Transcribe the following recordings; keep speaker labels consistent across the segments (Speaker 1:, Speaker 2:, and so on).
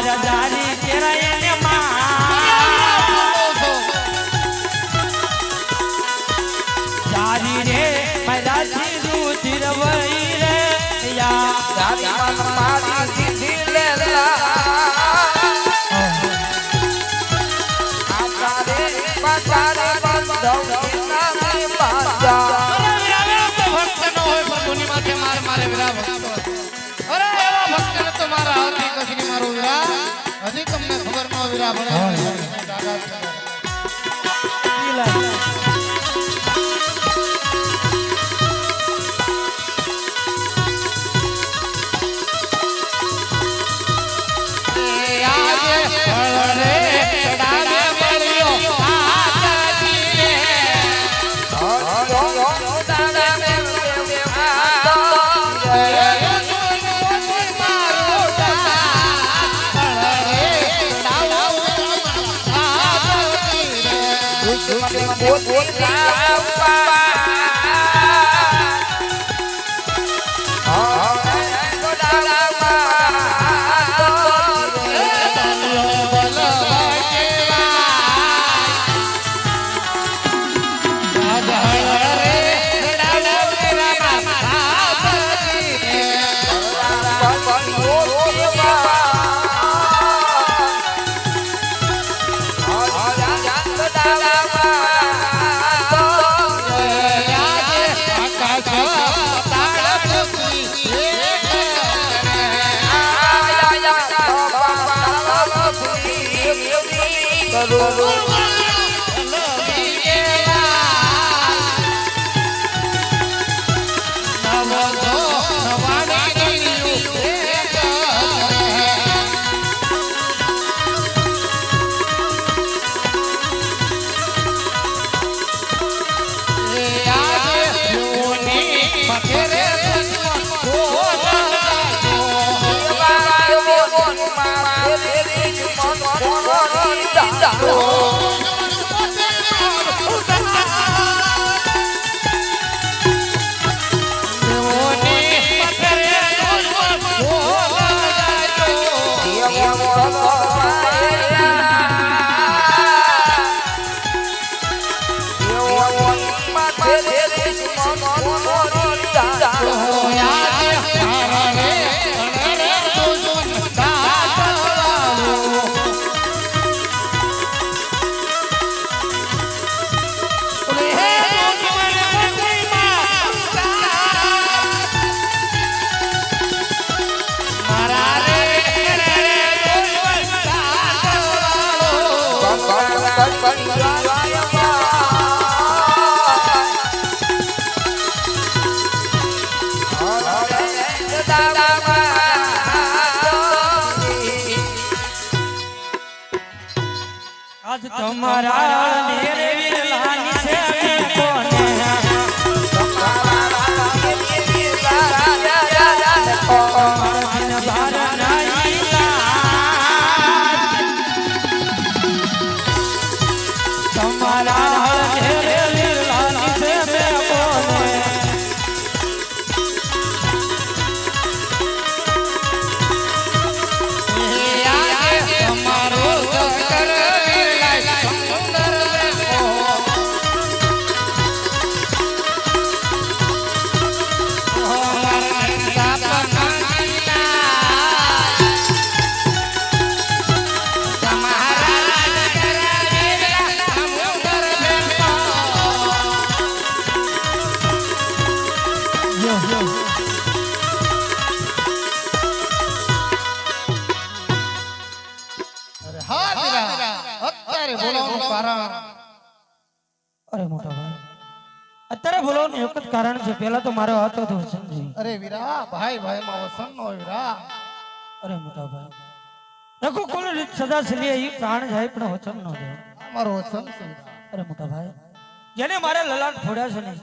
Speaker 1: મારા જારી કેરાય ને જારી રે મારા જીરું જીરવઈ રે યા
Speaker 2: જારી મારી દીધી લે આચારે પાચારે બંધવ નામે પાજા
Speaker 3: ભક્ત નો હોય પણ ધુની માથે મારે વિરા ભક્તો અરે એવા ભક્ત ને તો મારા હાથી કસરી મારો વિરા હજી તમને ખબર ન વિરા ભલે દાદા
Speaker 1: આજ તમારા મેરે વિરલાની છે કોને તમારા અરે મોટા ભાઈ અત્યારે બોલવાનું એક જ કારણ છે પહેલા તો મારો હાથ હતો સમજી
Speaker 3: અરે વીરા ભાઈ ભાઈ માં વસન નો વીરા
Speaker 1: અરે મોટા ભાઈ રઘુ કુલ રીત સદા સલીએ ઈ પ્રાણ જાય પણ વચન નો દે
Speaker 3: મારો વસન છે
Speaker 1: અરે મોટા ભાઈ જેને મારે લલાટ ફોડ્યા છે ને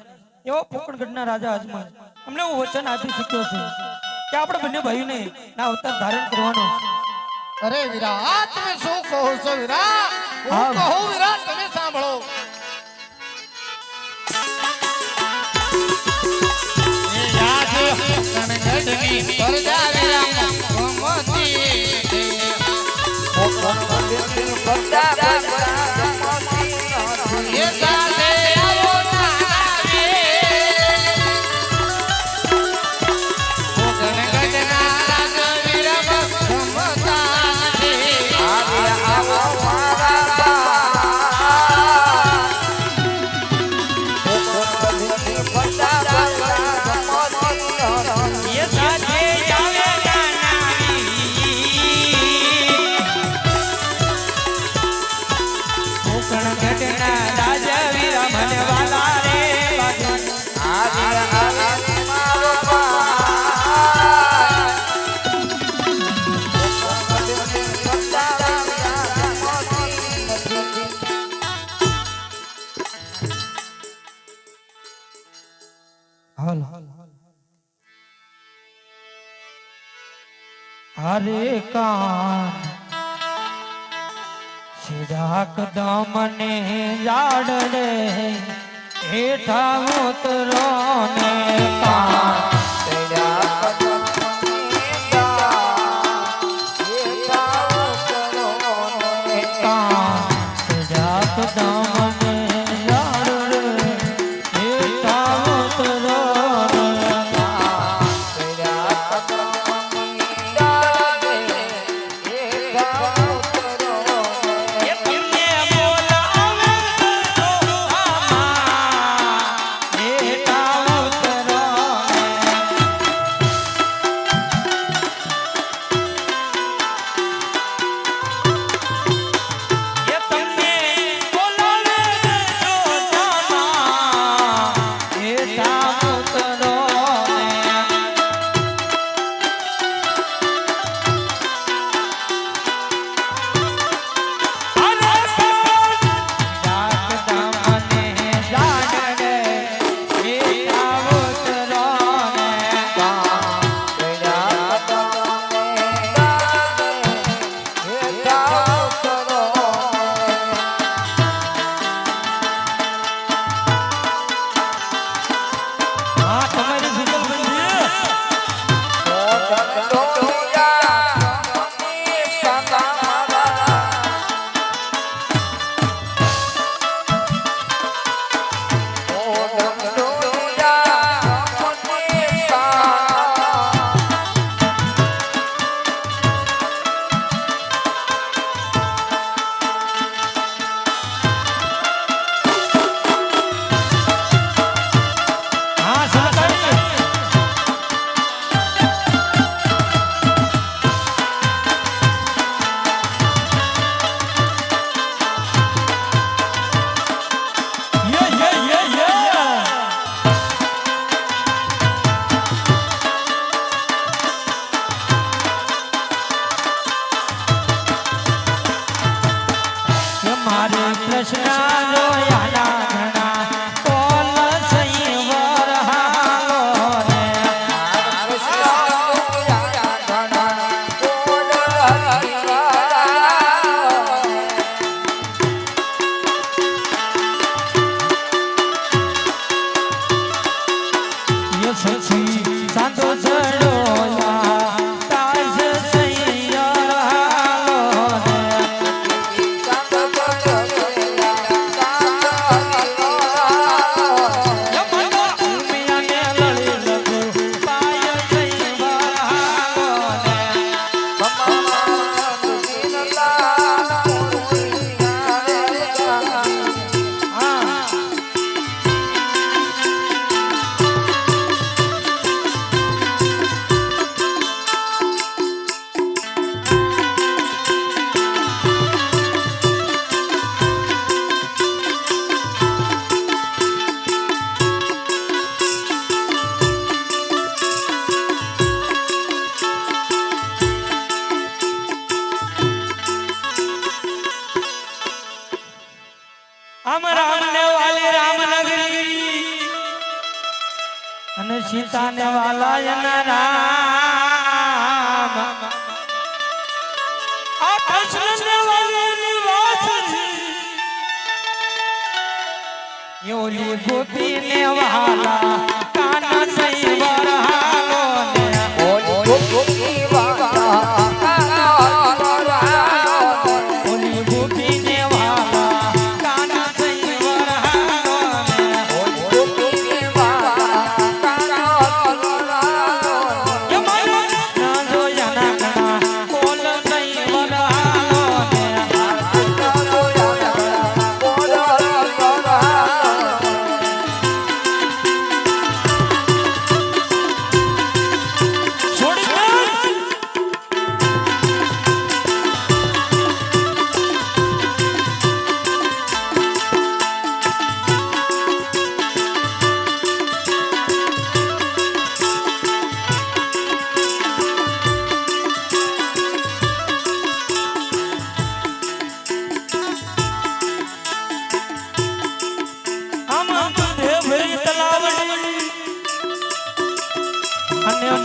Speaker 1: એવો પોકણગઢના રાજા અજમલ અમને હું વચન આપી ચૂક્યો છું કે આપણે બંને ભાઈઓને ના અવતાર ધારણ કરવાનો છે
Speaker 3: અરે વીરા આ તમે શું કહો છો વીરા હું કહું વીરા તમે સાંભળો એ યાદ કનગઢની પરજા વીરા ગમતી એ સાથે આવો નાવે ગણગણના રાજવીર ભક્તમતા છે
Speaker 1: એ સાથે આવે કોકણ ઘટના રાજા વીરા મને વાલા રે હાલ હરે કાન સીધા કદમ ને જાડ રે હેઠા ઉતરો ને કાન કાન સીધા કદમ ને જાડ રે હેઠા ઉતરો એ તમને બોલાવે તો આમાં હેઠા ઉતરો એ તમને બોલાવે તો આમાં હેઠા ઉતરો મારે કૃષ્ણ રોયા ઘણા કોલ સંયવર હાલો રે એ સખી સાંતો ચડોયા તાજ સંયર હાલો રે આમ રામને વાલી રામનગરી અને સીતાને વાલા એના રામ આ કૃષ્ણને વાલીની વાત છે એ ઓલી ગોપીને વાલા કાના સંયવર હાલો ને ઓલી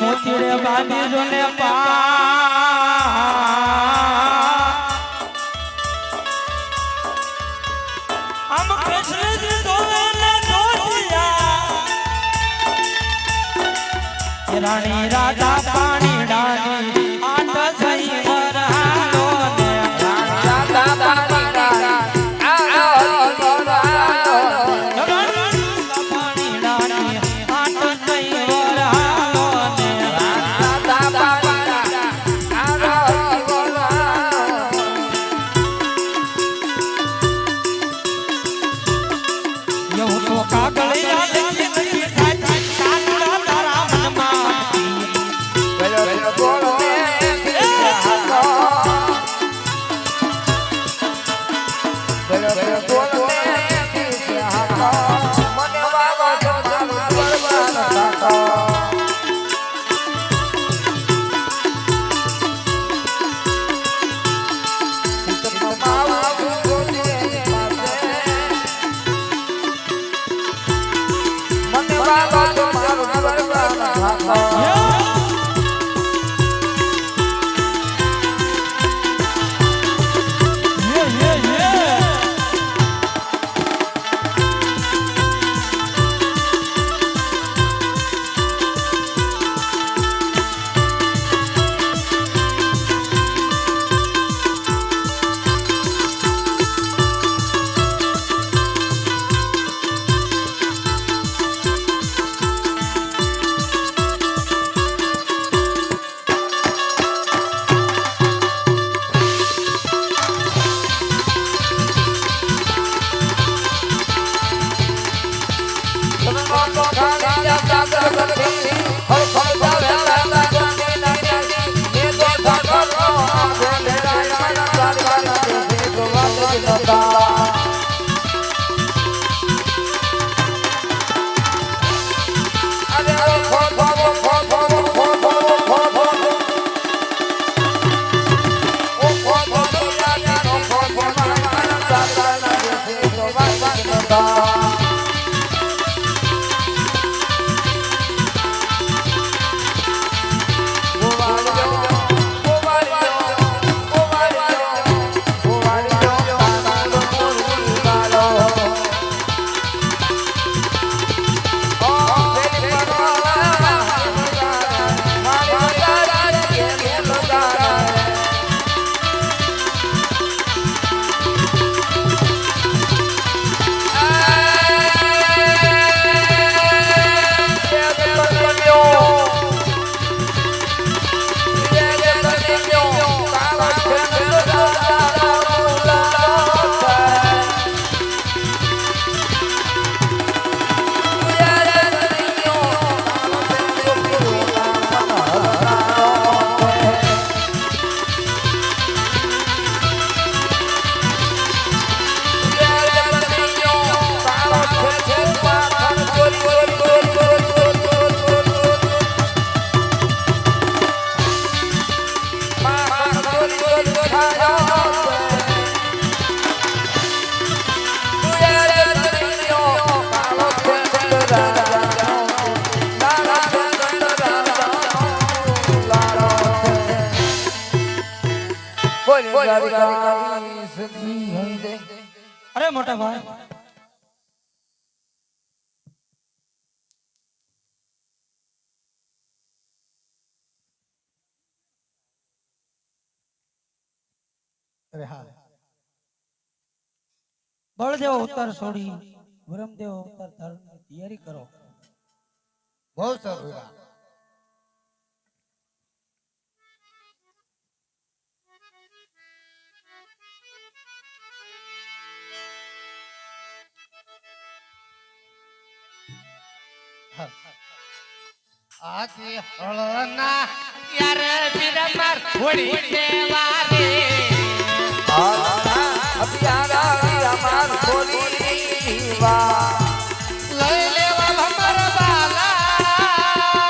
Speaker 1: મોતીડે બાંધી જો ને આમ કૃષ્ણજી ધોવે ને ધોતિયા રાણી રાજા પાણી ડાની આટ સહી વરહાલો ને
Speaker 2: રાજા પાણી
Speaker 1: અરે મોટા ભાઈ બળદેવ અવતાર છોડી વરમદેવ અવતાર ધારણની તૈયારી કરો.
Speaker 3: બહુ સારું આજે હળના યારે બીરમર હોડી દેવારે લઈ લેવા ભમર બાલા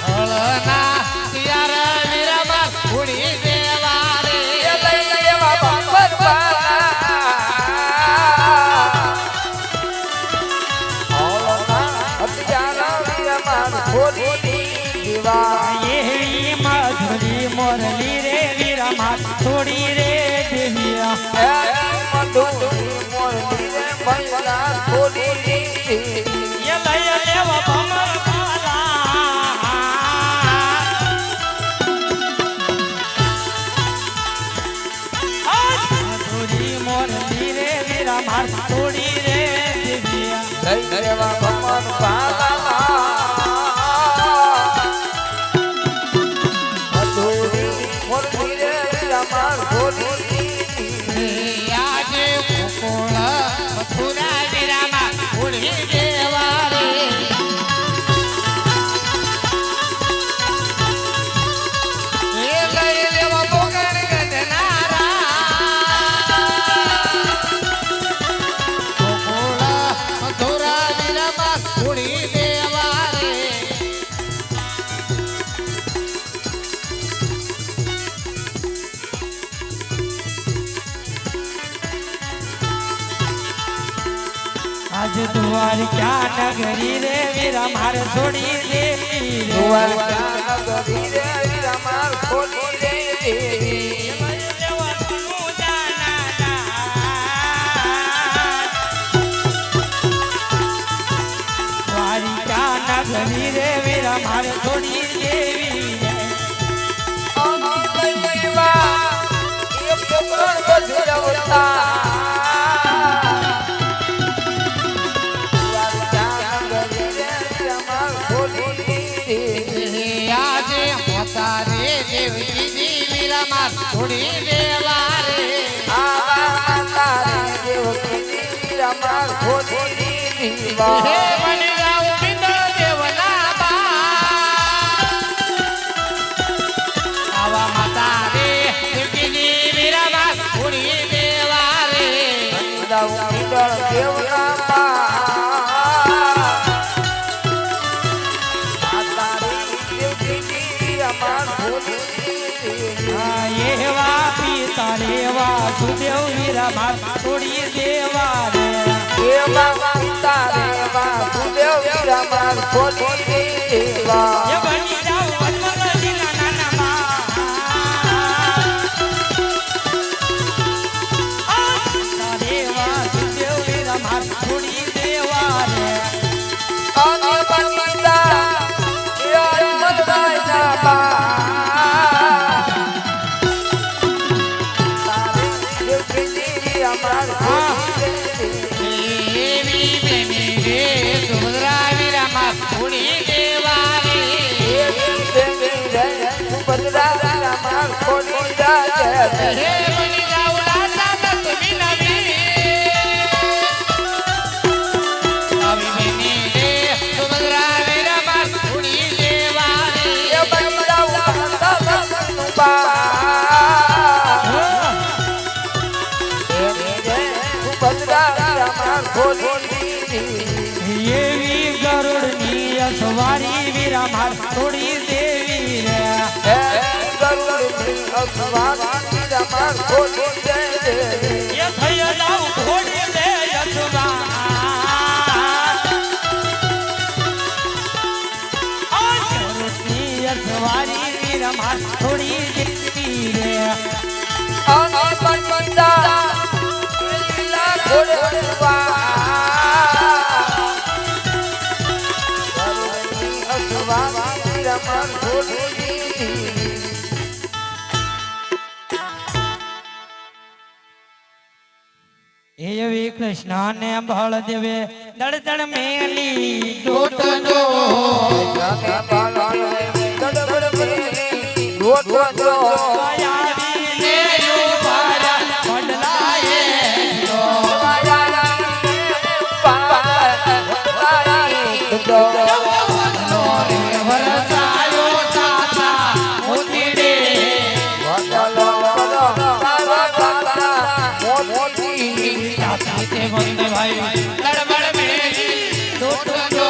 Speaker 3: હળના યારે બીરમર હોડી દેવારે
Speaker 2: લઈ લેવા ભમર બાલા મધુરી મોરલી રે મૈલા થોડી
Speaker 1: એ લઈ લેવા ભમર પાલા મધુરી મોરલી રે વીરા માર થોડી રે દેવિયા
Speaker 2: લઈ લેવા ભમર પાલા મધુરી મોરલી રે માર થોડી
Speaker 3: આજે ગોકુળ મથુરા વિરામાં ઉડી દેવા રે એ લઈ લેવા પોકણ ગઢનારા ગોકુળ મથુરા વિરામાં ઉડી દેવા રે
Speaker 1: આજ દ્વારકા નગરી રે વીરા માર છોડી દેવી રે
Speaker 2: દ્વારકા નગરી રે વીરા માર થોડી રે
Speaker 1: લેવા તનું જાના દ્વારિકા નગરી રે વીરા માર છોડી દેવી રે
Speaker 3: આજે હોતા રે દેવજી વિરામાં છોડી દેવા રે હે વનરાવ પિંડળ દેવના બા આવા માતા રે દેવજી વિરામાં છોડી દેવા રે
Speaker 1: આ એવા પિતા રેવા સુદેવ વીરા માર છોડી દેવા રે એ બની જાવ વનમગજીના નાના માં પિતા રેવા સુદેવ વીરા માર છોડી દેવા રે દેવી પ્રેમી રે સુભદ્રા વિરામાં છોડી દેવા રે હે બની જાવ રાજા દત્ત વિનવી આવી બેની રે સુભદ્રા વિરામાં છોડી દેવા રે એવી ગરુડની અસવારી વીરા માર છોડી દેવી રે એ થઈ જાવ ઘોડી લે યશવા ગરુડની અસવારી વીરા માર છોડી દેવી રે એવી કૃષ્ણ ને બળદેવે દળદળ મેલી
Speaker 3: ટોટલો
Speaker 1: આવીને ઉભારા વડલાએ વરસાયો તાતા મોતીડે તાતા તે વંદે ભાઈ દળબળ મેલી ટોટલો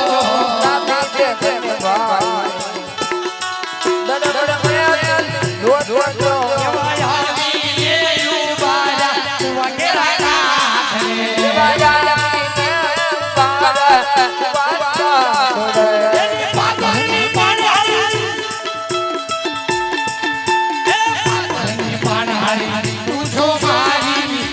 Speaker 1: આવીને ઉભારા વગેરા પાતળની પાણહારી તું છો મારી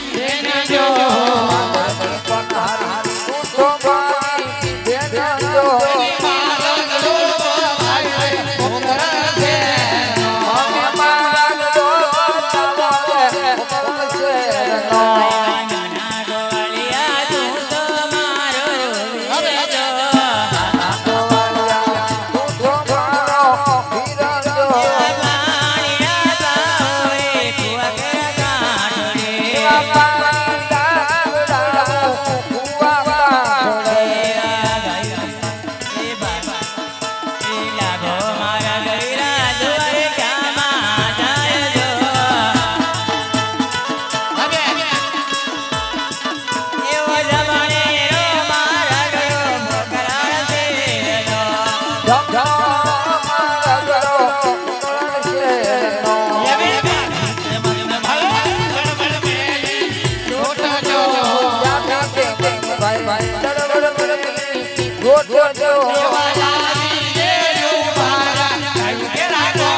Speaker 2: જોજો
Speaker 3: એવા આવીને ઉભારા ગાયું કે રાખો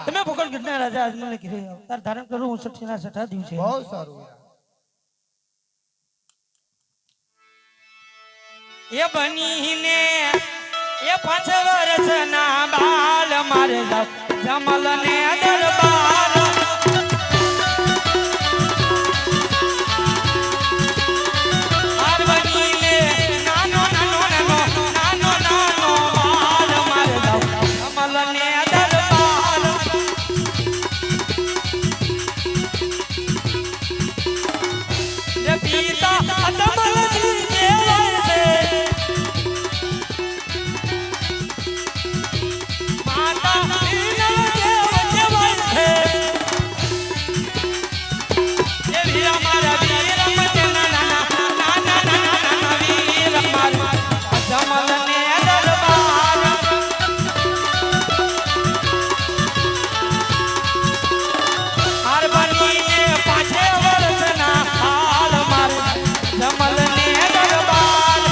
Speaker 1: તમે ભૂગોળ ગઢના રાજા આજમલને ઘેરે અવતાર ધારણ કરું 59 ના 6 દિવસે.
Speaker 3: બહુ સારું
Speaker 1: એ બનીને એ 5 વર્ષના બાલ મારે જમલને દરબાર આર બનીને નાનો નાનો નાનો નાનો નાનો બાલ મારે જમલને દરબાર રે પિતા અદમલજી દેવાય છે માતા વિના દેવ દેવાય છે એ વીરા મારા વીર મતે નાના નાના નાના વીર મારા અદમલને દરબાર હાર બનીને 5 વર્ષના હાલ મારે જમલને દરબાર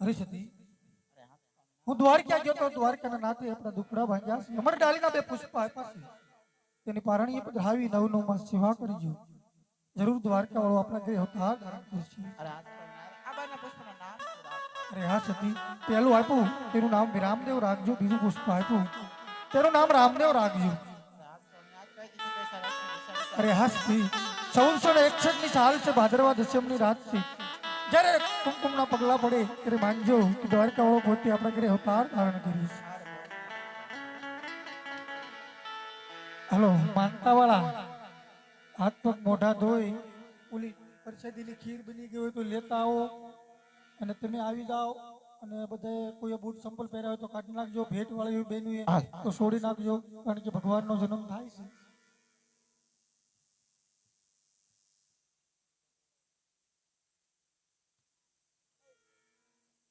Speaker 4: અરે સતી હું દ્વારકા ગયો તો દ્વારકાના નાથે આપણા દુખડા ભાંગ્યા છે અમર ડાલીના બે પુષ્પ આપ્યા છે તેની પારણીએ પધરાવી 9 માસ સેવા કરજો જરૂર દ્વારકા વાળો આપણા ઘરે અવતાર ધારણ કરશે અરે હા સતી પહેલું આપ્યું તેનું નામ વિરામદેવ રાખજો બીજું પુષ્પ આપ્યું તેનું નામ રામદેવ રાખજો અરે હા સતી 1461 ની સાલ છે ભાદરવા દશમની રાત છે જ્યારે કુમકુમના પગલા પડે ત્યારે માનજો કે દ્વારકા વાળો પોતે આપણા ઘરે અવતાર ધારણ કર્યું છે હલો માનતા વાળા હાથ પગ મોઢા ધોઈ ઓલી પ્રસાદીની ખીર બની ગઈ હોય તો લેતા આવો અને તમે આવી જાઓ અને બધાએ કોઈ બૂટ સંપલ પહેર્યા હોય તો કાઢી નાખજો ભેટ વાળી બેનું તો છોડી નાખજો કારણ કે ભગવાનનો જન્મ થાય છે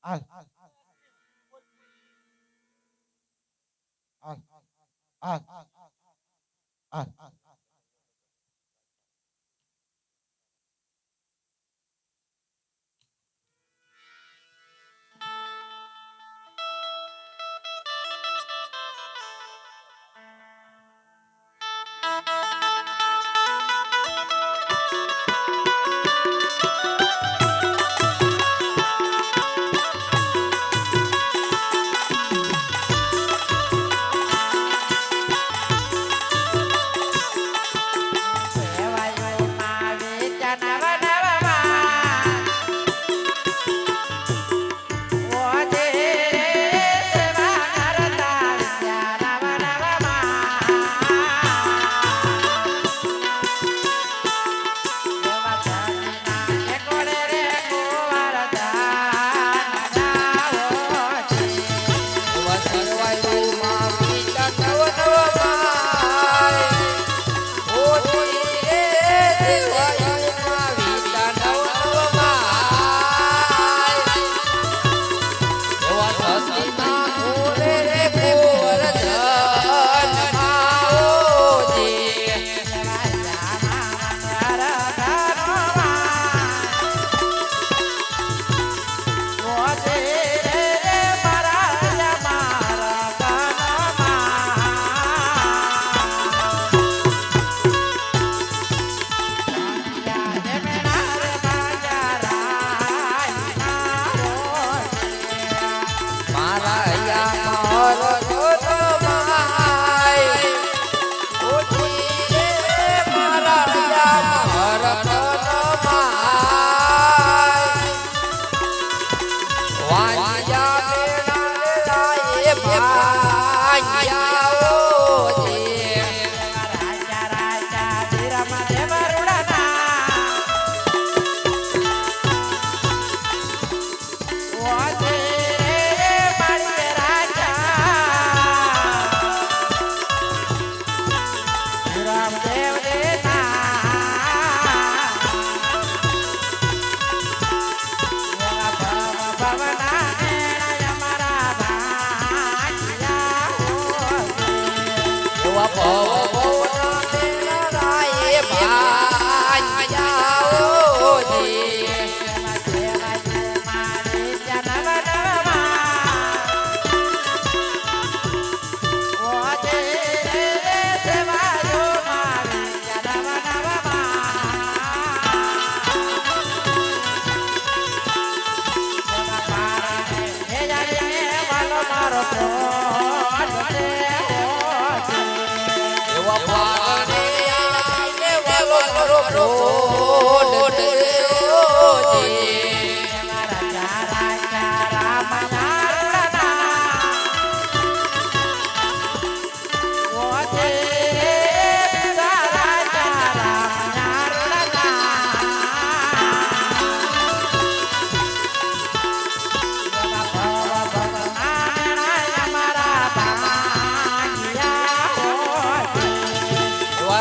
Speaker 2: હાલ હાલ હાલ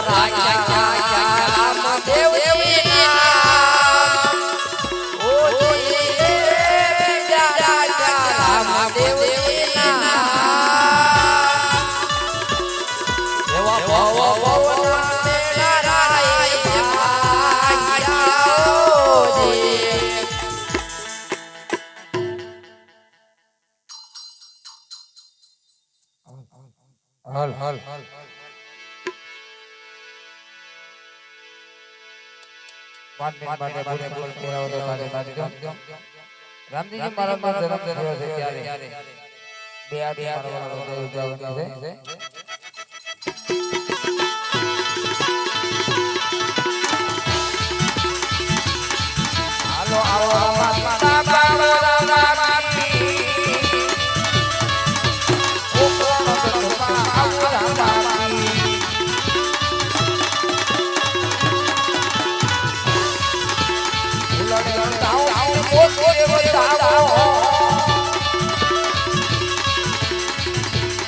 Speaker 2: રાજા રામ દેવ પાંચ મિનિટ માટે બોલે બોલ કેરાવો તો તારે તારે રામજીજી મહારાજનો જન્મ થયો છે ત્યારે બે આ મારો ઉજવવાની છે હાલો આવો માતા બાબા રામાની ઓ કોણ ગતમાં આવો રામાની ઉલડ તાવ મોટો એવો તાવો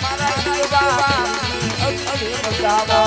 Speaker 2: મારા જીવા અજરી બજાવો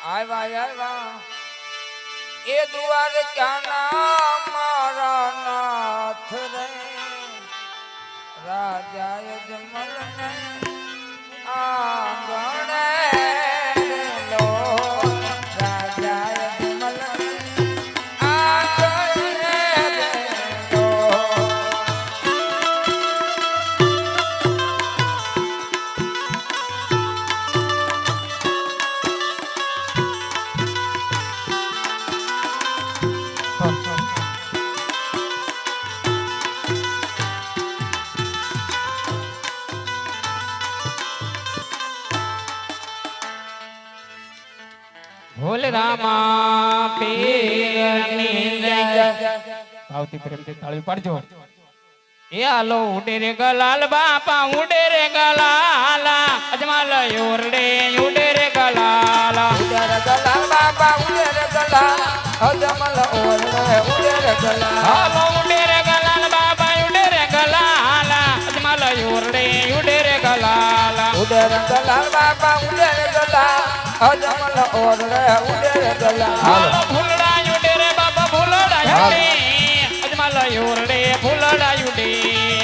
Speaker 2: આવ્યા એ દ્વાર ક્યાંના મારા નાથ રે રાજા યજમલ ને આંગણે લો રાજા યજમલ ને આંગણે લો
Speaker 3: ભોલે રામા પીરની જય ભાવથી પ્રેમથી તાળી પાડજો એ હાલો ઉડે રે ગલાલ બાપા ઉડે રે ગલાલા અજમાલ યોરડે ઉડે રે ગલાલા
Speaker 2: ઉડે ગલા બાબા ઉડે ગલા અજમલ ઓરડે ઉડે ગલા
Speaker 3: હાલો ઉડે રે ગલાલ બાપા ઉડે રે ગલાલા અજમાલ યોરડે ઉડે રે ગલાલા
Speaker 2: ઉડે ગલા બાબા ઉડે ગલા અજમલ ઓરડે ઉડે ગલા
Speaker 3: હાલો ફૂલડા ઉડે રે બાપા ફૂલડા ઉડે અજમાલ યોરડે ફૂલડા ઉડે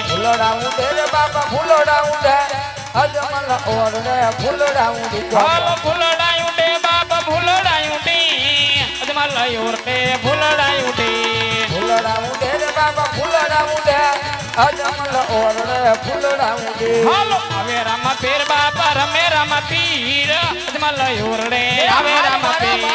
Speaker 2: ફૂલડા ઉડે રે બાબા ફૂલડા ઉડે અજમલ ઓરડે ફૂલડા ઉડે
Speaker 3: હાલો ફૂલડા ઉડે બાપા ફૂલડા ઉડે અજમાલ યોરડે ફૂલડા ઉડે
Speaker 2: ફૂલડા ઉડે રે બાબા ફૂલડા ઉડે અજમલ ઓરડે ફૂલડા ઉડે
Speaker 3: હાલો આવે રામા પીર બાપા રમે રામા પીર અજમાલ યોરડે આવે રામા પીર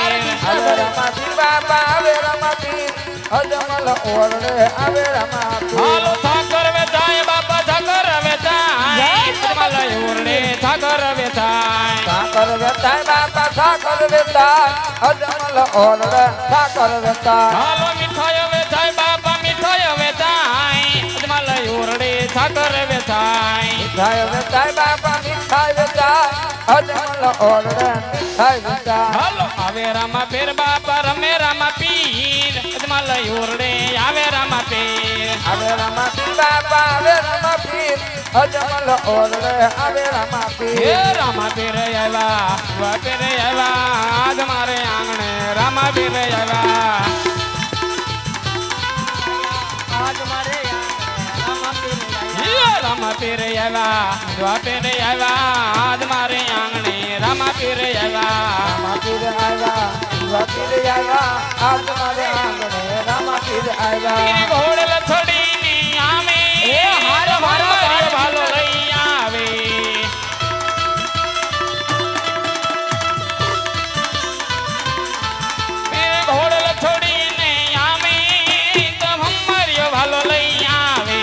Speaker 2: આવે રમા પીર બાબા આવે રમા પીર અજમલ ઓરડે આવે રમા પીર
Speaker 3: હાલો ઠાકર વેચાય બાપા ઠાકર વેચાય અજમાલ યોરડે ઠાકર વેચાય
Speaker 2: ઠાકર વેતાય બાપા ઠાકર વેતાય અજમલ ઓરડે ઠાકર વેતાય
Speaker 3: હાલો મીઠાઈ વેચાય બાપા મીઠાઈ વેચાય અજમાલ યોરડે ઠાકર વેચાય
Speaker 2: મીઠાઈ વેતાય બાપા મીઠાઈ વેતાય અજમલ ઓરડે મીઠાઈ વેતાય
Speaker 3: હાલો આવે રામા પીર બાપા રમે રામા પીર અજમાલ યોરડે આવે રામા પીર
Speaker 2: આવે રમા પીર બાબા આવે રમા પીર અજમલ ઓરડે આવે રમા
Speaker 3: હે
Speaker 2: પીર
Speaker 3: રામા પીર આવ્યા વા પીર આવ્યા આજ મારે આંગણે રામા પીર આવ્યા
Speaker 1: આજ મારે રામા પીર
Speaker 3: હે રામા પીર આવ્યા વા પીર આવ્યા આજ મારે આંગણે રામા પીર આવ્યા
Speaker 2: રામા પીર આવ્યા શિવા પીર આવ્યા આજ મારે આંગણે રામા પીર આવ્યા
Speaker 3: પીર ઘોડલ છોડીને આવે
Speaker 1: એ હારો હારો
Speaker 3: મારો ભાલો લઈ આવે પીર ઘોડલ છોડીને આવે તો હમારો ભાલો લઈ આવે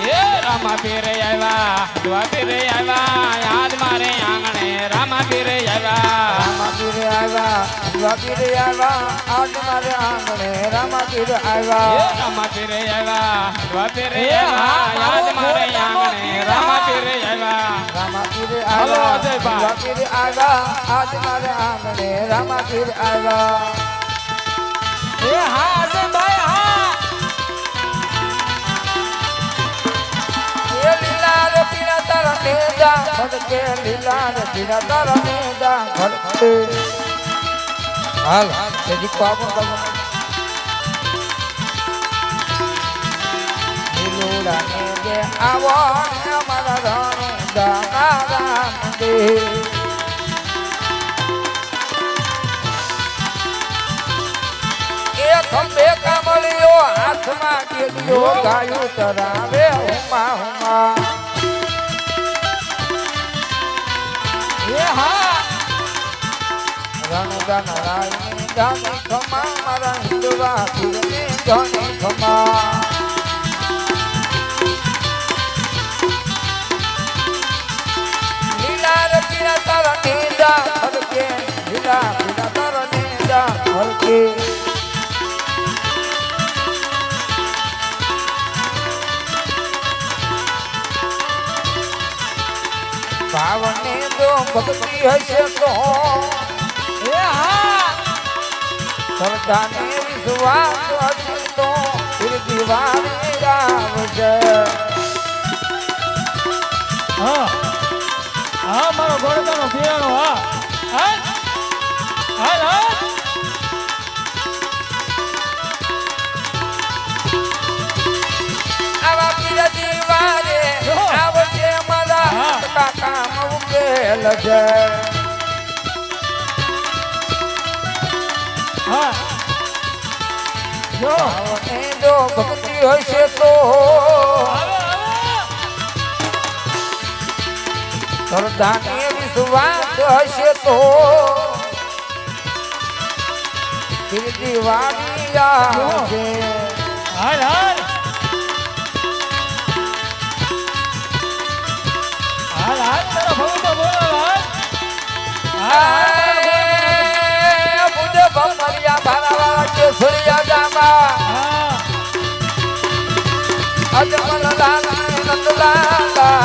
Speaker 3: એ રામા પીર આવ્યા દુઆ પીર આવ્યા યાદ મારે આંગણે રામા પીર આવ્યા
Speaker 2: રામા પીર આવ્યા શિવા પીર આવ્યા આજ મારે આંગણે રામા પીર આવ્યા
Speaker 3: રામા પીર આવ્યા દુઆ પીર આવ્યા યાદ મારે આંગણે રામા પીર આવ્યા
Speaker 2: રામા પીર
Speaker 3: હાલો,
Speaker 2: આવ્યા
Speaker 3: અજયભાઈ.
Speaker 2: શિવા પીર આવ્યા આજ મારે આંગણે રામા પીર આવ્યા
Speaker 1: એ હા અજયભાઈ હા
Speaker 2: એ લીલા રે પીરા તારા નેજા ભડકે લીલા રે પીરા તારા નેજા ભડકે હાલ તેજી પાપો લીલુડા ને કે આવો ને અમારા રણુ દાના મંદિર એ ખંભે કમળિયો હાથમાં કેડિયો ગાયું તરાવે હુમા હુમા એ હા રણુદા નારાયણ જાની ખમા મારા હિંદવા પીરને જાની ખમા લીલા રે પીળા તારા નેજા ફરકે લીલા પીળા તારા નેજા ફરકે ભાવને જો ભક્તિ હશે તો એ હા સરદાને વિશ્વાસ હશે તો ફિર દિવાળી આવશે
Speaker 1: હા હા મારો ગોળકાનો પિયાનો હા હા હા હા
Speaker 2: આવા પીર દિવાળે આવશે મારા કાકા ઉકેલ છે
Speaker 1: હા જો
Speaker 2: ભાવને જો ભક્તિ હશે તો
Speaker 1: આવે આવે
Speaker 2: સરદાને વિશ્વાસ હશે તો ફિર દિવાળી આવશે
Speaker 1: હાલ હાલ હાલ હાલ તારો ભગતો બોલાવ હાલ
Speaker 2: મુજબ મરિયા ભારાવા કે સુરિયા જામા
Speaker 1: હા
Speaker 2: અજમલ લાલા નંદલાલા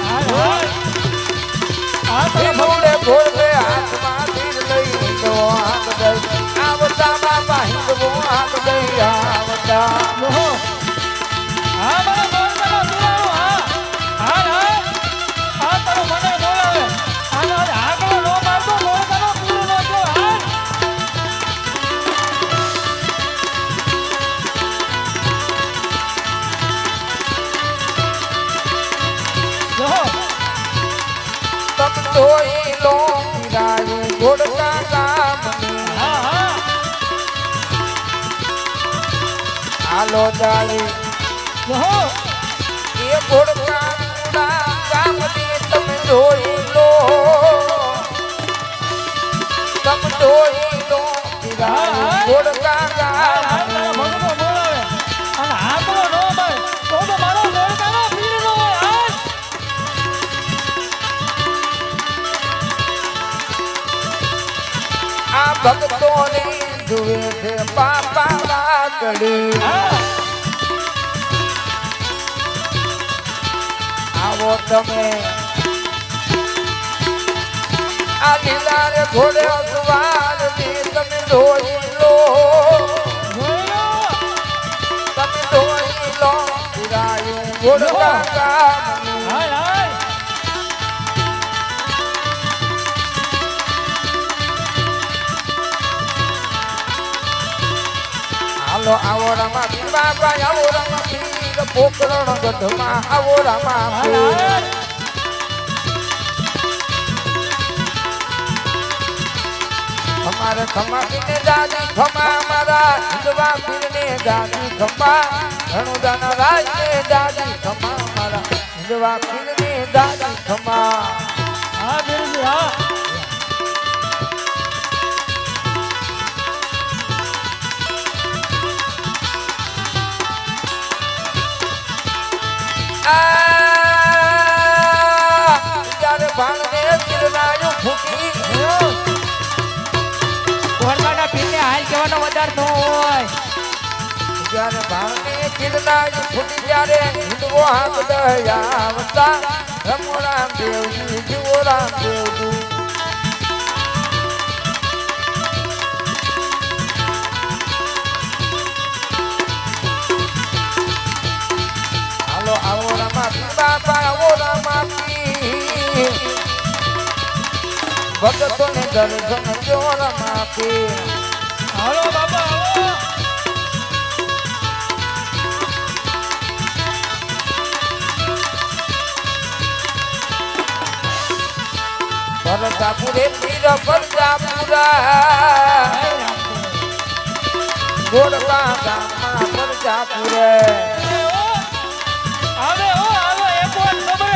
Speaker 1: હાલ હાલ આ તારો
Speaker 2: ભોળે ભોળે હાથમાં તીર લઈ તો હાથ દઈ આવતા બાપા હિંદવો હાથ દઈ આવતા
Speaker 1: ભગતો હા મારો ગોળકાનો પિયાનો હા હાલ હાલ આ તારો મને બોલાવે આનો આગળ નો મારતો ગોળકાનો પૂરો નો જો હાલ જો
Speaker 2: તમ ધોઈ લો પીરાય ઘોડકા કામની
Speaker 1: હા હા
Speaker 2: આલો જાળી
Speaker 1: જો
Speaker 2: એ ઘોડકા કુડા કામની તમે ધોઈ લો તમ ધોઈ લો પીરાય ઘોડકા કામની
Speaker 1: ભગતો બોલાવે અને આગળ નો માર તો મારો ગોળકાનો પીર નો હોય હાલ
Speaker 2: આ ભક્તોને જુએ છે બાપા લાકડી
Speaker 1: હા
Speaker 2: આવો તમે આ લીલા રે ઘોડે અસવાર ની તમે ધોઈ લો
Speaker 1: જોયો
Speaker 2: તમે ધોઈ લો પીરાયું ઘોડકા કામની
Speaker 1: હાલ હાલ
Speaker 2: હાલો આવો રામા પીર બાપા આવો રામા પીર પોકરણ ગઢમાં આવો રામા
Speaker 1: હાલ
Speaker 2: પીર
Speaker 1: હાલ
Speaker 2: અમારે ખમા પીને દાદી ખમા મારા હિંદવા પીરને દાદી ખમા રણુદાના રાજને દાદી ખમા મારા હિંદવા પીરને દાદી ખમા
Speaker 1: હા બીરજી હા
Speaker 2: જ્યારે ભાણને પીરનાયું ફૂકી
Speaker 1: ગોળકાના પીરને હાલ કહેવાનો વધાર ન હોય
Speaker 2: જ્યારે ભાણને પીરનાયું ફૂકી ત્યારે હિંદવો હાથ દયા આવતા રમો રામદેવજી જીવો રામદેવજી હાલો આવો રામા પીર બાપા આવો રામા પીર ભગતોને દર્શન જો રામા પીર
Speaker 1: હાલો બાબા હાલો
Speaker 2: રે પીર પરજાપુરા ગોળવા ગામમાં પરજાપુરે
Speaker 1: આવે ઓ આવે એક વાર ખબર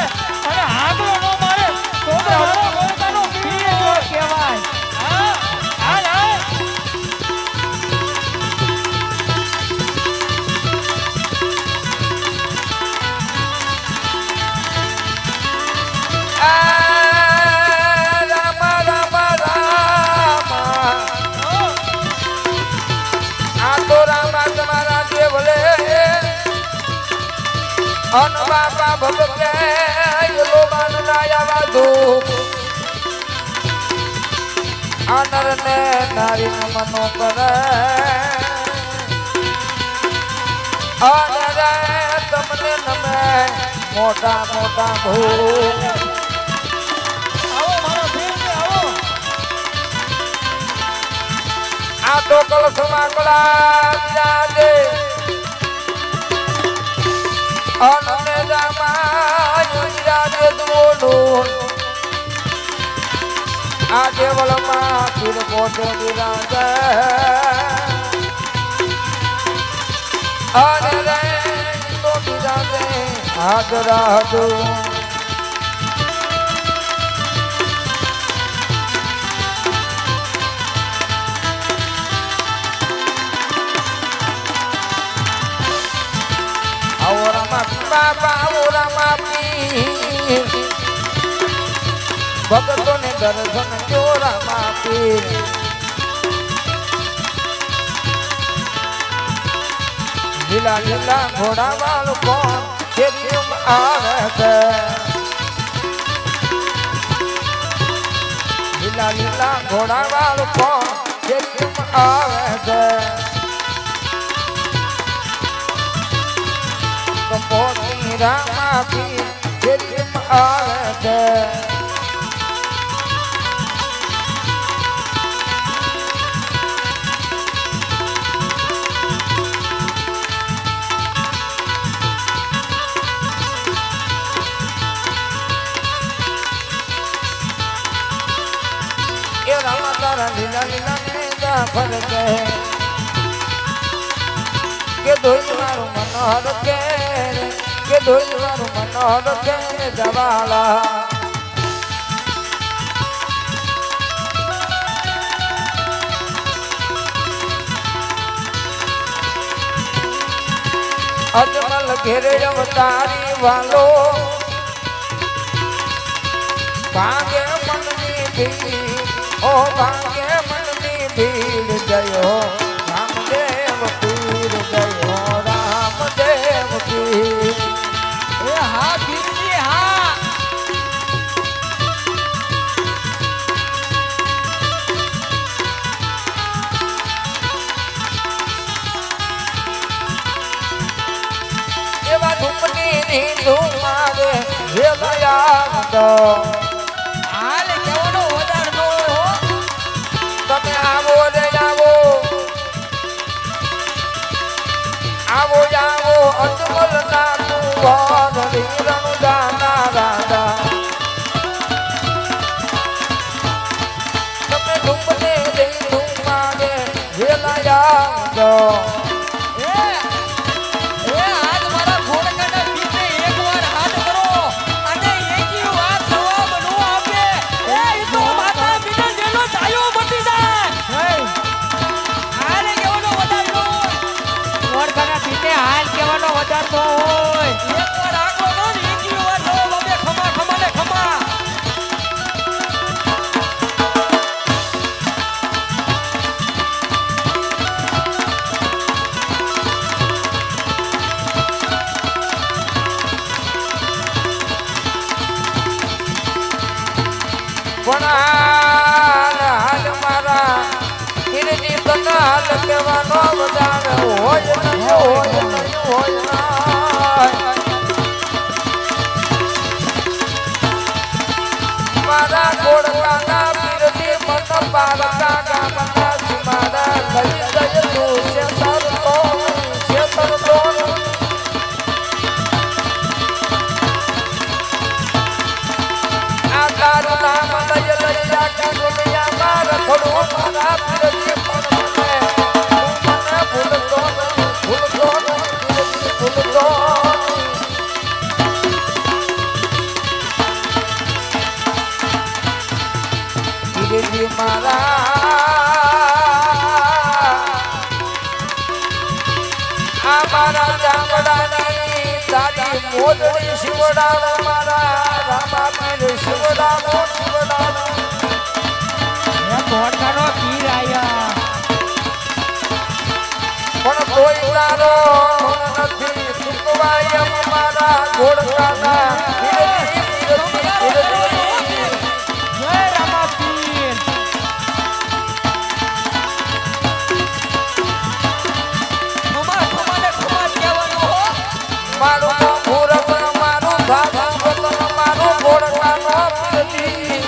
Speaker 1: અને આગળ નો મારે છોકરાનો પોતાનો પીર કહેવાય હા હાલ હાલ
Speaker 2: અન બાપા ભગતે લો માન નાયા દુખ આનર ને નારી મનો કરે અનરે તમને નમે મોટા મોટા ભૂખ
Speaker 1: આવો મારો પીર છે આવો
Speaker 2: આ તો કલસમાં કળા વિરાજે અનને રામાય વિરાજે દોડું આ દેવલમાં પીર પોતે વિરાજે અરે રે તો વિરાજે હાજરા દઉં ભગતો ને દર્શન ચોરામાં પીર લીલા લીલા ઘોડા વાળો કોણ શેરીમાં આવે છે લીલા લીલા ઘોડા વાળો કોણ શેરીમાં આવે છે પોતી રામા પીર શેરીમાં આવે છે એ રામા તારા લીલા લીલા નેજા ફરકે કે ધોઈ મારું મનોહર કે ધોઈ મારું મનોહર કે જવાલા અજમલ ઘેરે અવતારી વાલો ભાગે મનની ભીડ ઓ ભાગે મનની ભીડ જયો રામદેવ પીર જયો રામદેવ પીર
Speaker 1: એ હા પીરજી હા
Speaker 2: એવા ધૂપની ની ધૂમ આવે હે દયા દો
Speaker 1: હાલ કેવનો વધાર નો
Speaker 2: તમે આવો રે આવો આવો આવો અજમલ ના તું વીરણુ દાના રાધા તમે ધૂપને દઈ ધૂમ આવે હે દયા દો
Speaker 1: આજ મારા ઘોડકાના પીછે એકવાર હાથ કરો અને એકી વાત જવાબ નો આપે એ તો માતા પિતા જેનો ચાયો મટી જાય હાલે કેવાનો વધાર નો ઘોડકાના પીછે હાલ કેવાનો વધાર નો હોય એકવાર આંકડો નો ને એકી વાત જવાબ આપે ખમા ખમા ને ખમા
Speaker 2: હાલ મારા ગિરજી કનાલ કેવાનો વધાર હોય નહીં હોય નહીં હોય મારા ઘોડકાના પીરથી મન પારકા ગામના મારા લઈ ગયેલું છે સરતો આ તારું નામ લઈ લઈ આ મારા ચામડાની તારી મોજડી શિવડાવો મારા રામા પીર શિવડાવો શિવડાવો
Speaker 1: એ કોટનો પીર આયા
Speaker 2: પણ કોઈ તારો નથી ચૂકવાય મારા ઘોડકાના
Speaker 1: જય રામા પીર ખમા ખમાને ખમા કહેવાનું હો
Speaker 2: મારું મુહૂર્ત મારું ધામ મારું ઘોડકાનો પીરથી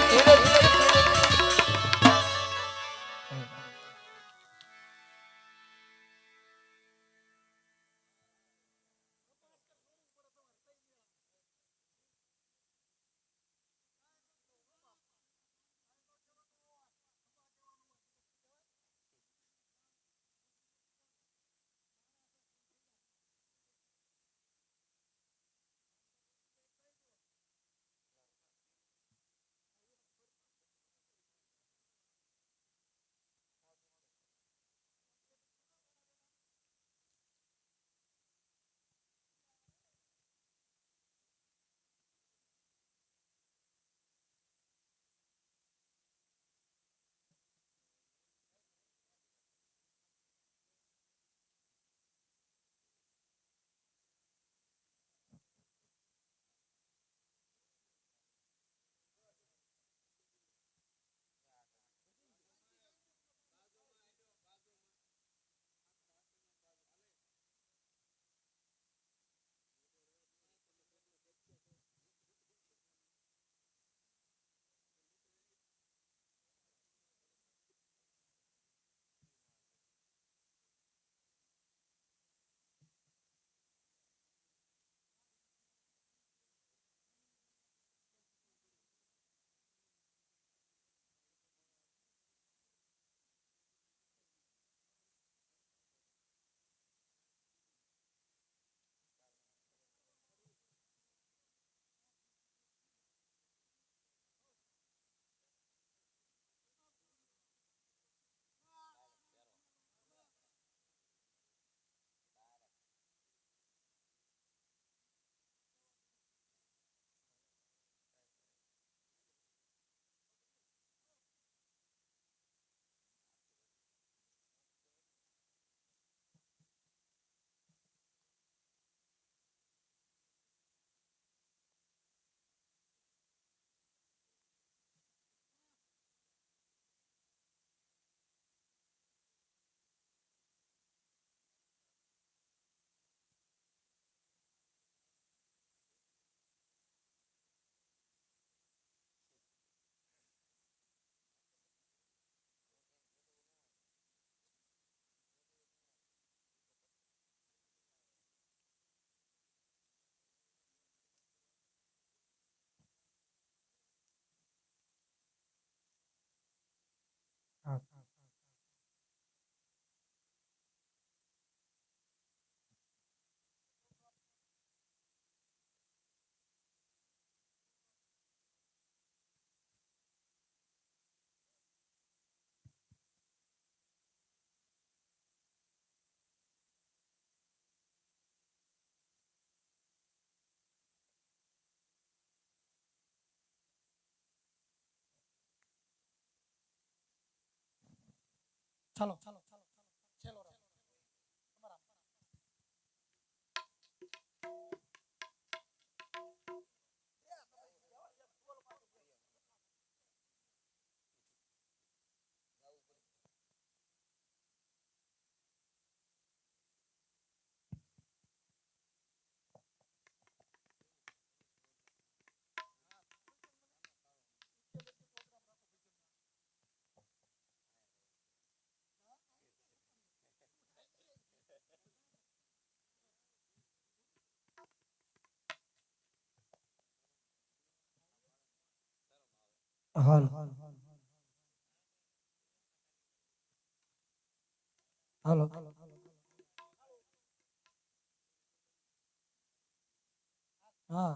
Speaker 4: ચાલો ચાલો ચાલો ચલો હાલ હાલો હા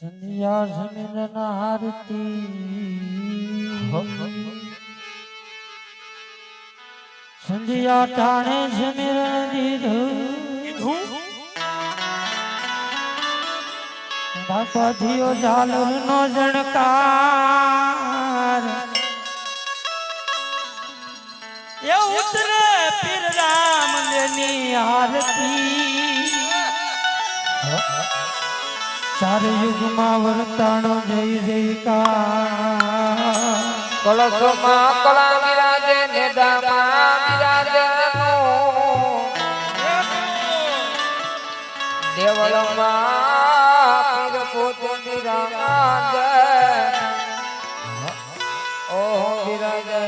Speaker 4: સંધ્યા સમીર હારતી
Speaker 5: સંધ્યા ટાણે સમીરણ દીધું બાપા થયો ઝાલર નો જણકાર એ ઉતરે પીર રામ ની આરતી ચાર યુગમાં વર્તાણો જય જયકાર
Speaker 2: કળશમાં કળા વિરાજે ને દામા વિરાજે દેવળમાં પીર પોતે વિરાજે ઓ વિરાજે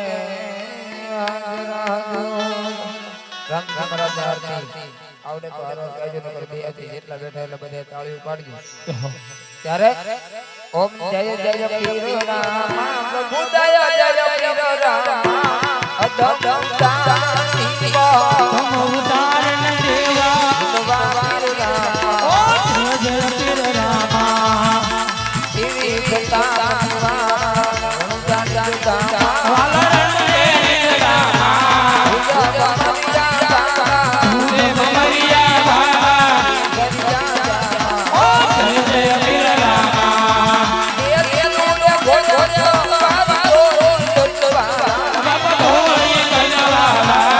Speaker 2: રામ રામ રાજા આરતી આવડે તો હારો ગાયજો નગર બે હતી જેટલા બેઠા એટલે બધે તાળીઓ પાડજો ત્યારે ઓમ જય જય પીર રામ પ્રભુ દયા જય પીર રામ અદમ દાની
Speaker 5: તમ ઉતારણ દેવા
Speaker 2: પીર રામ
Speaker 5: ઓ જય પીર રામા
Speaker 2: દેવી સતા
Speaker 5: વાલરણ પીર રામા મરિયા બાબા ઓ જય પીર રામા બાબા ભોળી કનવાલા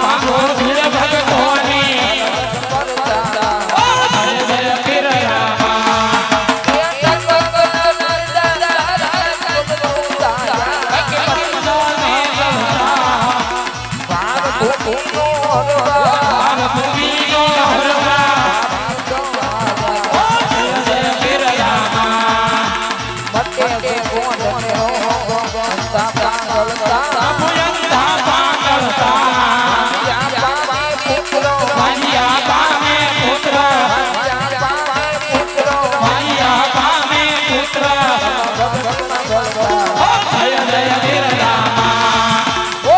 Speaker 5: આંગો ભીડ ભગતોની ઓ જય પીર રામા ભૂમિનો હરવા ઓ જય પીર રામા અભયંતા પાંગળતા માયા પામે પુત્ર માયા પામે પુત્ર ઓ જય પીર રામા ઓ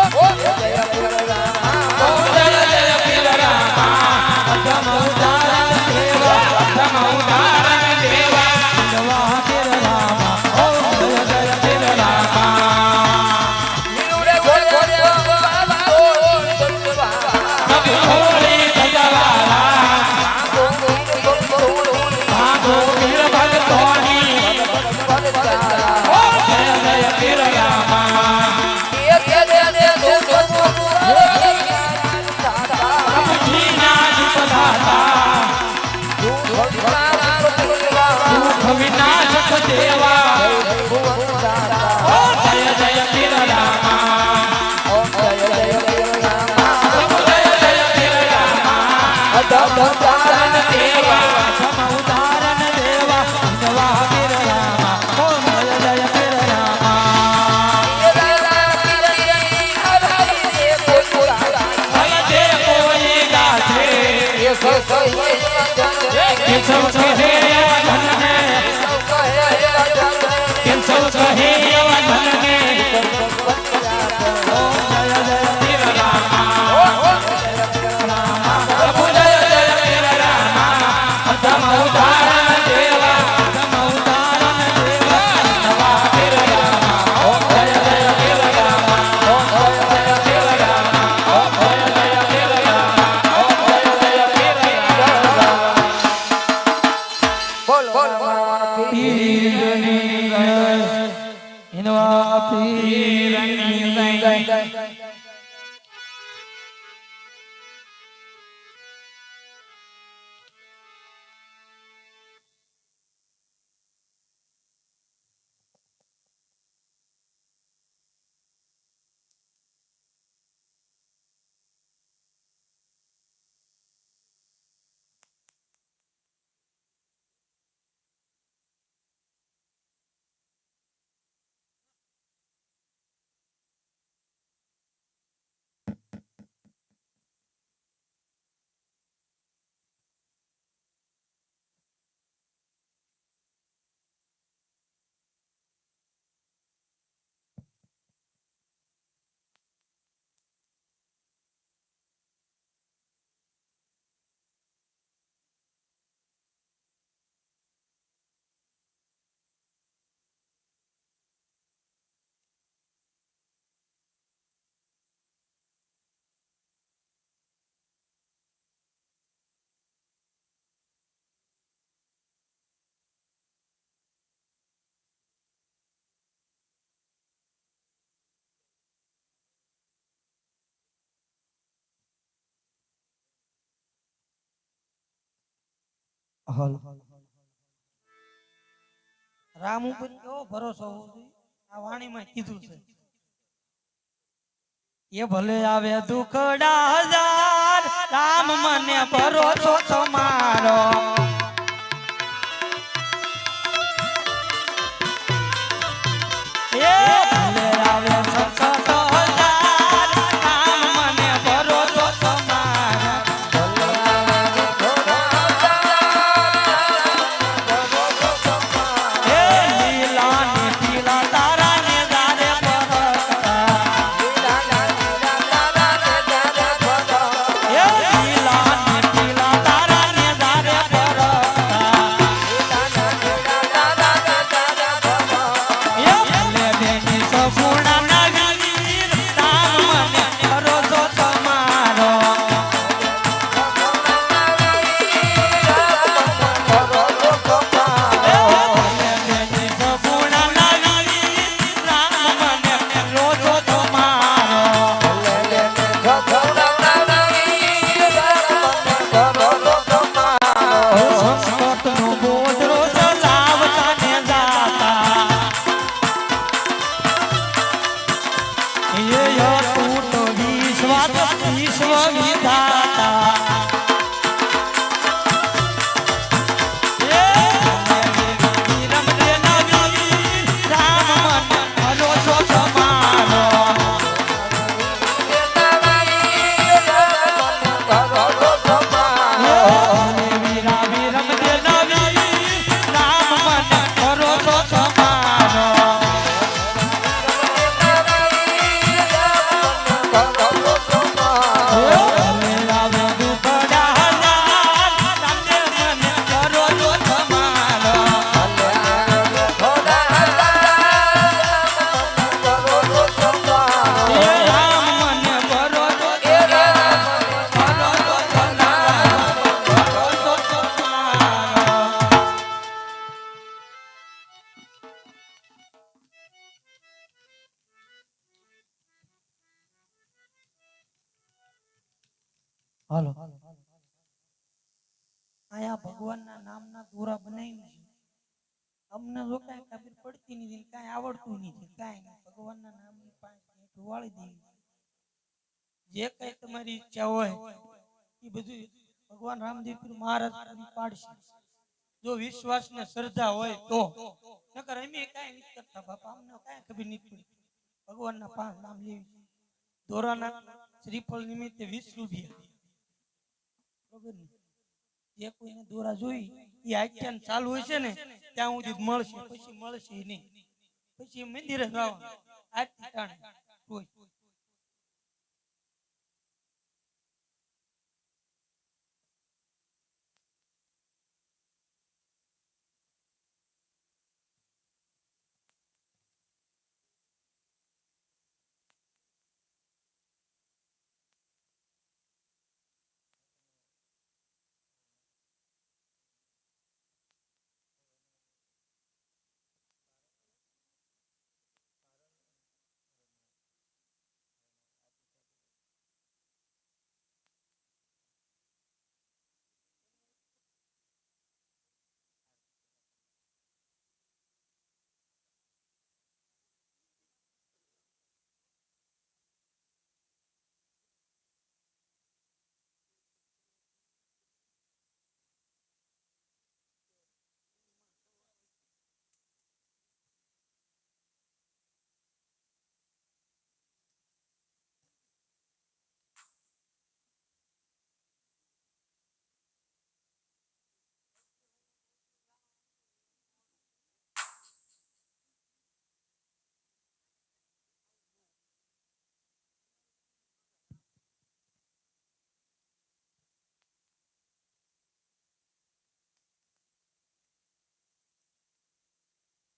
Speaker 5: જય પીર રામા અધમ ઉદાહરણ દેવા અધમ ઉદાહરણ દેવા જવા પીર રામા ઓ જય પીર રામા કભી હોળી સજવાલા ભાગો પીર ભગતોની ઓ જય પીર રામા પ્રભુજી ના દીપ દાતા દુઃખ વિનાશક દેવા ઓ જય પીર રામા પ્રભુ જય પીર રામા ઉદાહરણ દેવા સમ ઉદાહરણ દેવા જવા પીર રામા ઓ જય પીર રામા ભલે જે કોઈ ગાશે કે સૌ કહે એવા ધન ને કે સૌ કહે એવા ધન ને ઓ જય પીર રામા પ્રભુ જય પીર રામા અધમ ઉદાહરણ દેવા અધમ ઉદાહરણ દેવા જવા પીર રામા ઓ જય પીર રામા ઓ જય પીર રામા ઓ જય પીર રામા ઓ જય પીર રામા પીરની જય હિન્દવા પીરની જય
Speaker 4: હાલ
Speaker 3: રામ ઉપર કેવો ભરોસો હોવો જોઈએ આ વાણીમાં કીધું છે એ ભલે આવે દુખડા હજાર રામ મને ભરોસો તમારો એ ભલે આવે સખત હજાર રામ મને ભરોસો તમારો એ લીલા ને પીલા તારા ને દારે પરકતા એ લીલા ને પીલા તારા ને દારે પરકતા એ ભલે બેની સપૂર્ણા ના વીર રામ મને ભરોસો તમારો ભલે બેની સપૂર્ણા ના વીર રામ મને ભરોસો તમારો સંસ્કૃતનો બોધરો ચલાવતા ને જાતા એ અતૂટ વિશ્વાસ વિશ્વ વિધાતા એ વિરમ દેના વીર રામ મને ભરોસો તમારો વીરા વિરમ દેના વીર રામ મને ભરોસો તમારો લાવે દુખડા હજાર તમને મને ભરોસો તમારો એ રામ મને ભરોસો ભરોસો તમારો ભરોસો તમારો
Speaker 4: હાલો
Speaker 3: આયા ભગવાનના નામના દોરા બનાવ્યું છે અમને જો કાંઈ ખબર પડતી નથી ને કાંઈ આવડતું નથી કાંઈ નહીં ભગવાનના નામની પાસે ઢોવાળી દેવી જે કાંઈ તમારી ઈચ્છા હોય એ બધું ભગવાન રામદેવ પીર મહારાજ પૂરી પાડશે જો વિશ્વાસ ને શ્રદ્ધા હોય તો નકર અમે કાંઈ નથી કરતા બાપા અમને કાંઈ ખબર નથી પડી ભગવાનના પાંચ નામ લેવી દોરાના શ્રીફળ નિમિત્તે 20 રૂપિયા ખબર નહીં જે કોઈને દોરા જોઈ એ આખ્યાન ચાલુ હોય છે ને ત્યાં સુધી મળશે પછી મળશે નહીં પછી મંદિરે જવાનું આરતી ટાણે કોઈ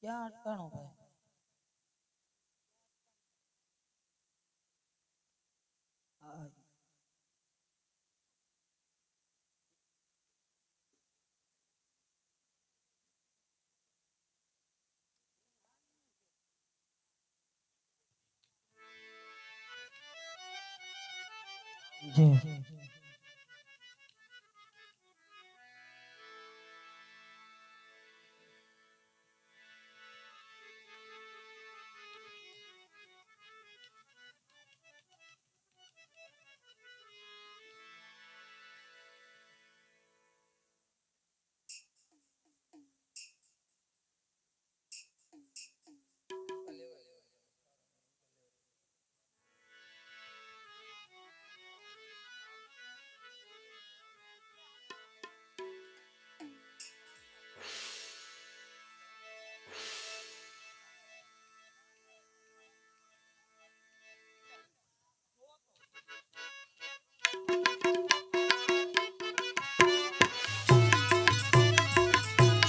Speaker 3: ક્યાં અટકાણો ભાઈ હા.
Speaker 4: જે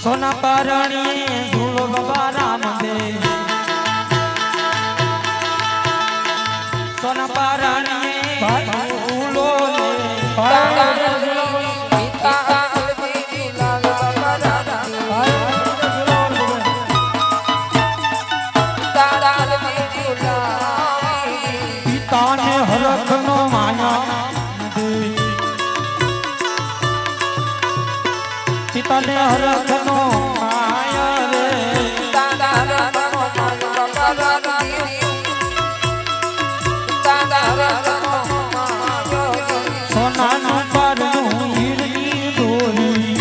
Speaker 5: સોના પરણી ધૂળો બાબા રામદેવ સોના પરણી ધૂળો પિતાને હરખનો માયા પિતાને હરખનો માયા રે સોનાનું પરનું હીરની ડોરી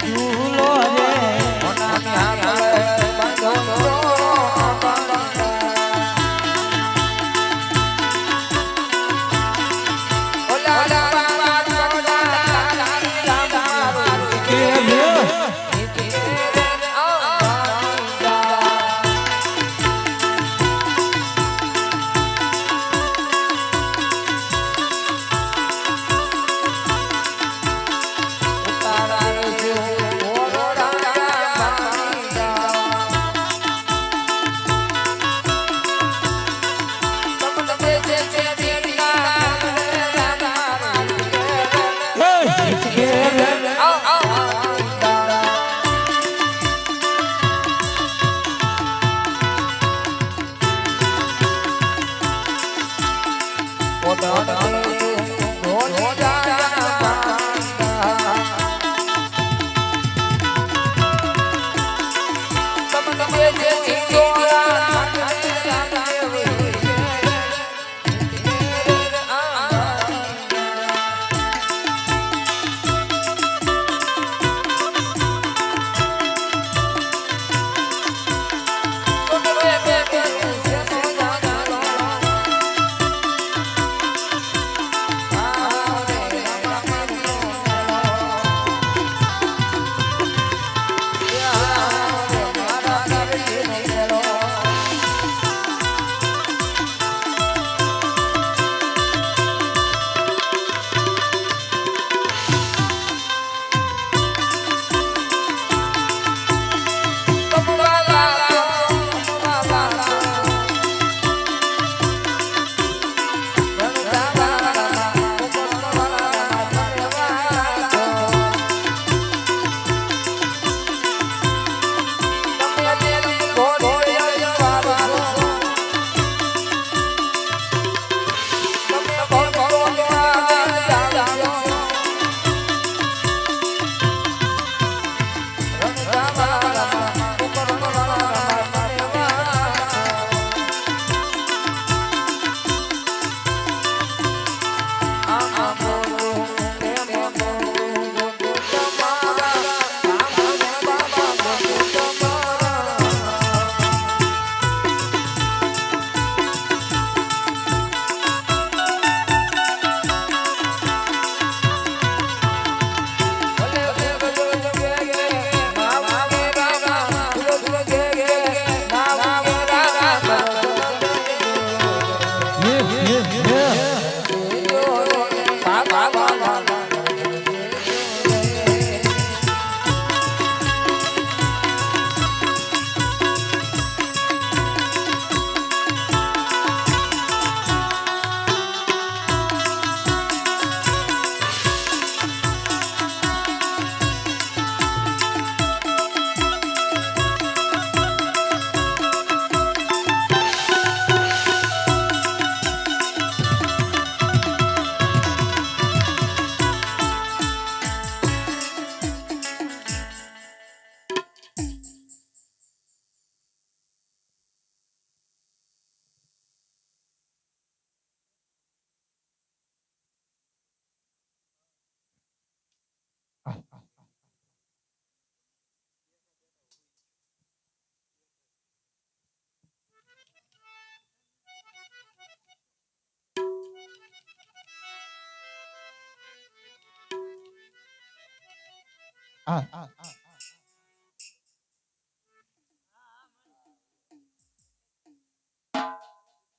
Speaker 5: ઝૂલો રે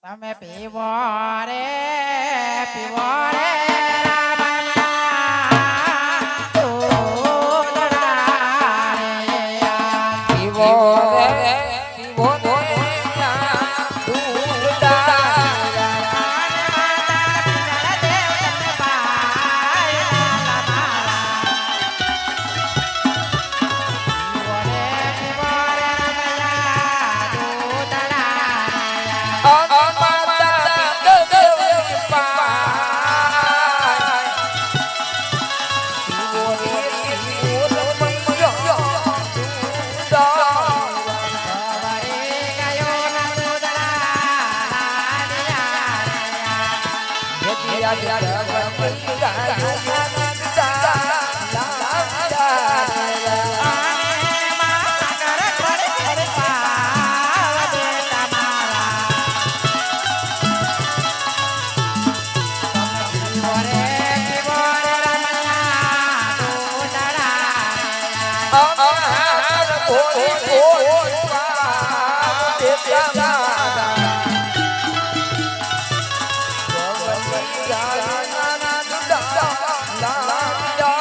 Speaker 5: તમે પીવો રે રામા
Speaker 2: અમહાર ભોળી ભોળી વાત દેતા મારા ગવલી જાના દુડા લાડા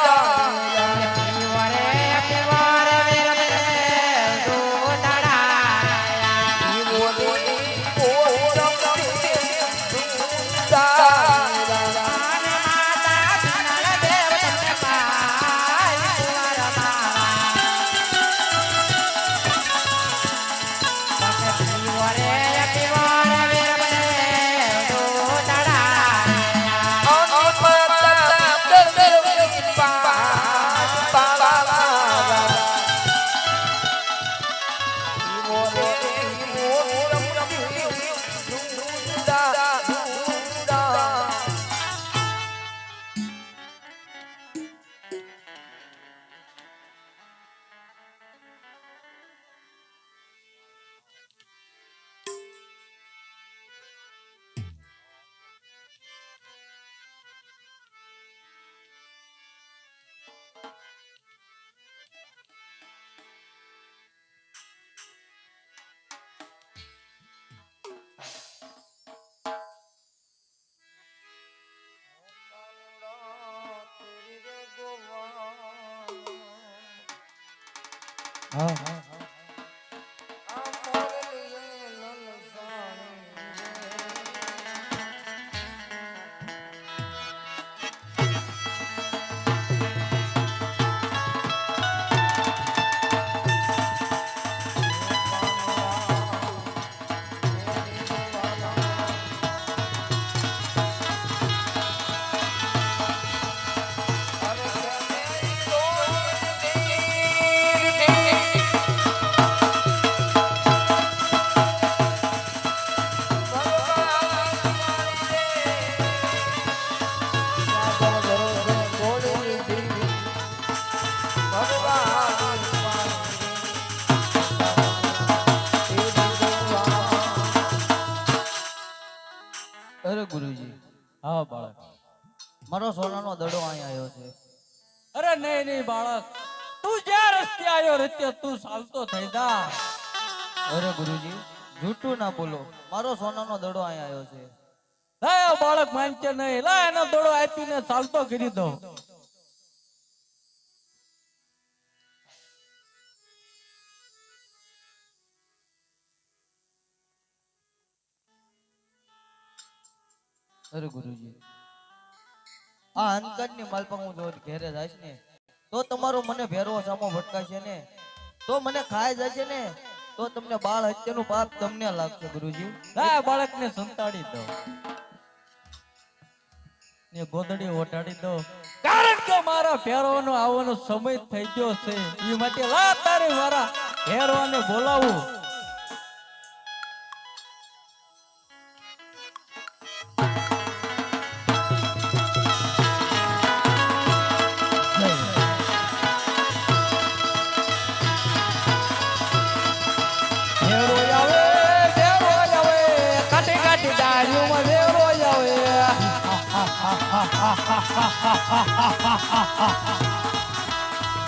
Speaker 1: અરે ગુરુજી હા બાળક મારો સોનાનો દડો અહીં આવ્યો છે.
Speaker 3: અરે નહીં નહીં બાળક, તું જ્યાં રસ્તે આવ્યો રસ્તે તું ચાલતો થઈ જા.
Speaker 1: અરે ગુરુજી જૂઠું ના બોલો, મારો સોનાનો દડો અહીં આવ્યો છે.
Speaker 3: લાય બાળક માનશે નહીં, લાય એનો દડો આપીને ચાલતો કરી દો.
Speaker 1: અરે ગુરુજી આ અંકજની માલ પર હું જો ઘેરે જઈશ ને તો તમારો મને ભેરવો સામો ભટકાશે ને, તો મને ખાઈ જશે ને, તો તમને બાળ હત્યાનું પાપ તમને લાગશે. ગુરુજી
Speaker 3: લાય બાળકને સંતાડી દો ને ગોદડી ઓટાડી દો, કારણ કે મારા ભેરવાનો આવવાનો સમય થઈ ગયો છે. એ માટે લા તારે મારા ભેરવાને બોલાવું.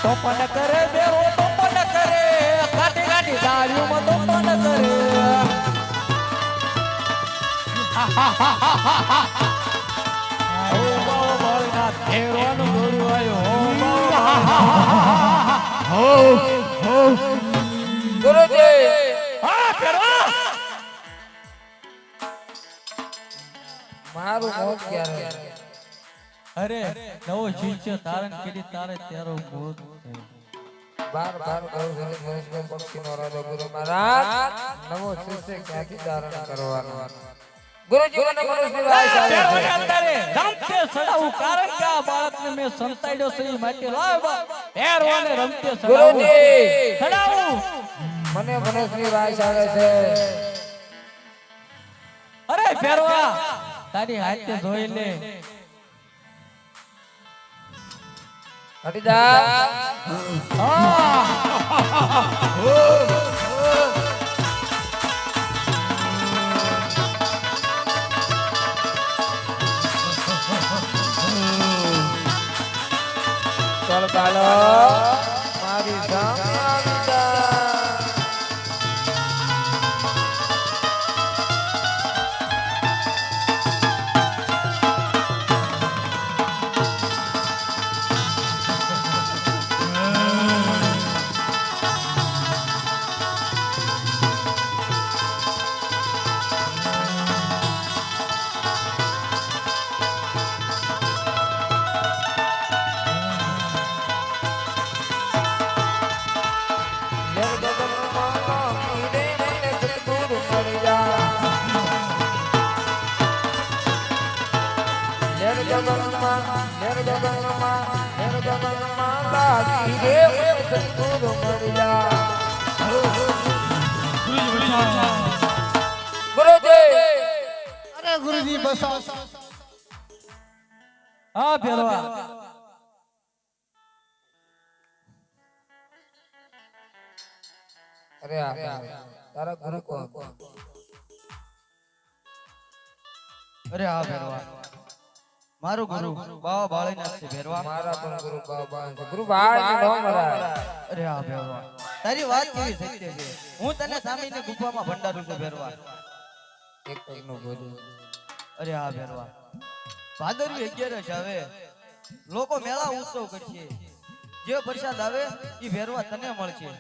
Speaker 3: તોપન કરે બેરો તોપન કરે, કાટી કાટી દારૂમાં તોપન કરે. ઓ બાવો બાળના ભેરવાનું દોડ્યું આવ્યો.
Speaker 2: ગુરુજી
Speaker 3: હા ભેરવા
Speaker 2: મારું મોત ક્યારે?
Speaker 3: અરે નવો શિષ્ય ધારણ કરી તારે તેરો મોત થયો.
Speaker 2: બાર બાર કહું છું મનુષ્ય પક્ષીનો રાજો ગુરુ મહારાજ નવો શિષ્ય ક્યાંથી ધારણ કરવાનો? ગુરુજી મને મનુષ્યની વાસ આવે છે.
Speaker 3: અત્યારે રમતે સડાવું, કારણ કે આ બાળકને મેં સંતાડ્યો છે. એ માટે લાવ ભેરવાને રમતે સડાવું.
Speaker 2: ગુરુજી
Speaker 3: સડાવું.
Speaker 2: મને મનુષ્યની વાસ આવે છે.
Speaker 3: અરે ભેરવા તારી હાથે જોઈ લે.
Speaker 2: હટી જા. ચાલ બાળક મારી
Speaker 4: અરે ગુરુજી બસ
Speaker 5: હા ભેરવા
Speaker 2: અરે તારા ગુરુ કોણ?
Speaker 1: અરે હા ભેરવા મારું ગુરુ બાવા બાળીનાથ છે ભેરવા.
Speaker 2: મારા પણ ગુરુ બાબા છે. ગુરુ ભાઈ ને નો મરાય.
Speaker 1: અરે હા ભેરવા તારી વાત કેવી સત્ય છે. હું તને સામીની ગુફામાં ભંડારું છું ભેરવા.
Speaker 2: એક પગનું ગોરું.
Speaker 1: અરે હા ભેરવા ભાદરવી 11 આવે લોકો મેળા ઉત્સવ કરશે. જે પ્રસાદ આવે એ ભેરવા તને મળશે.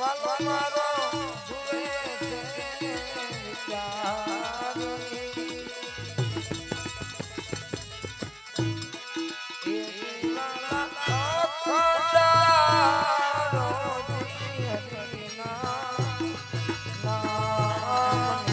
Speaker 2: વાલો મારો જુએ છે વિચારી. એ વાલા અખંડારો જી હરિના નામ.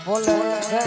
Speaker 2: બોલે છે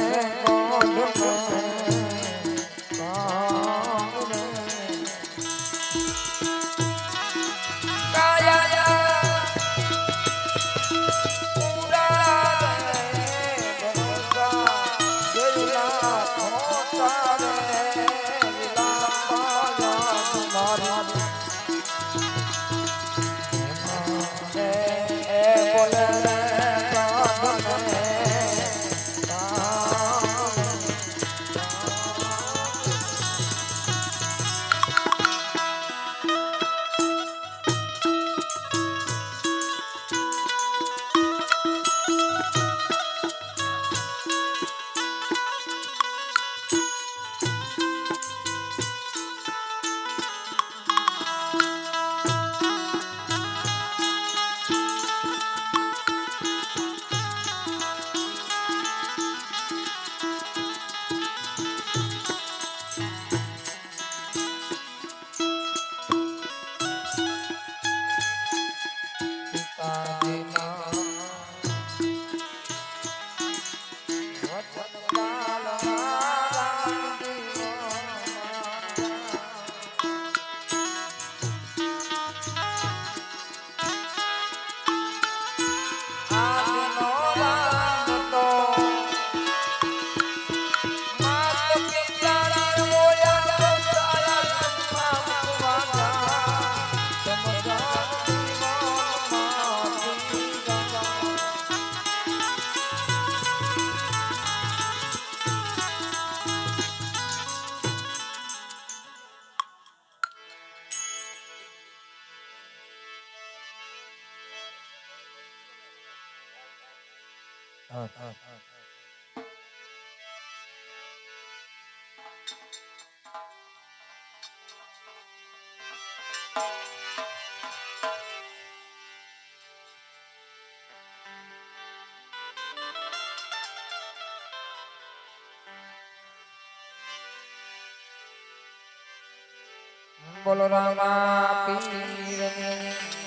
Speaker 2: બોલો રામા પીરની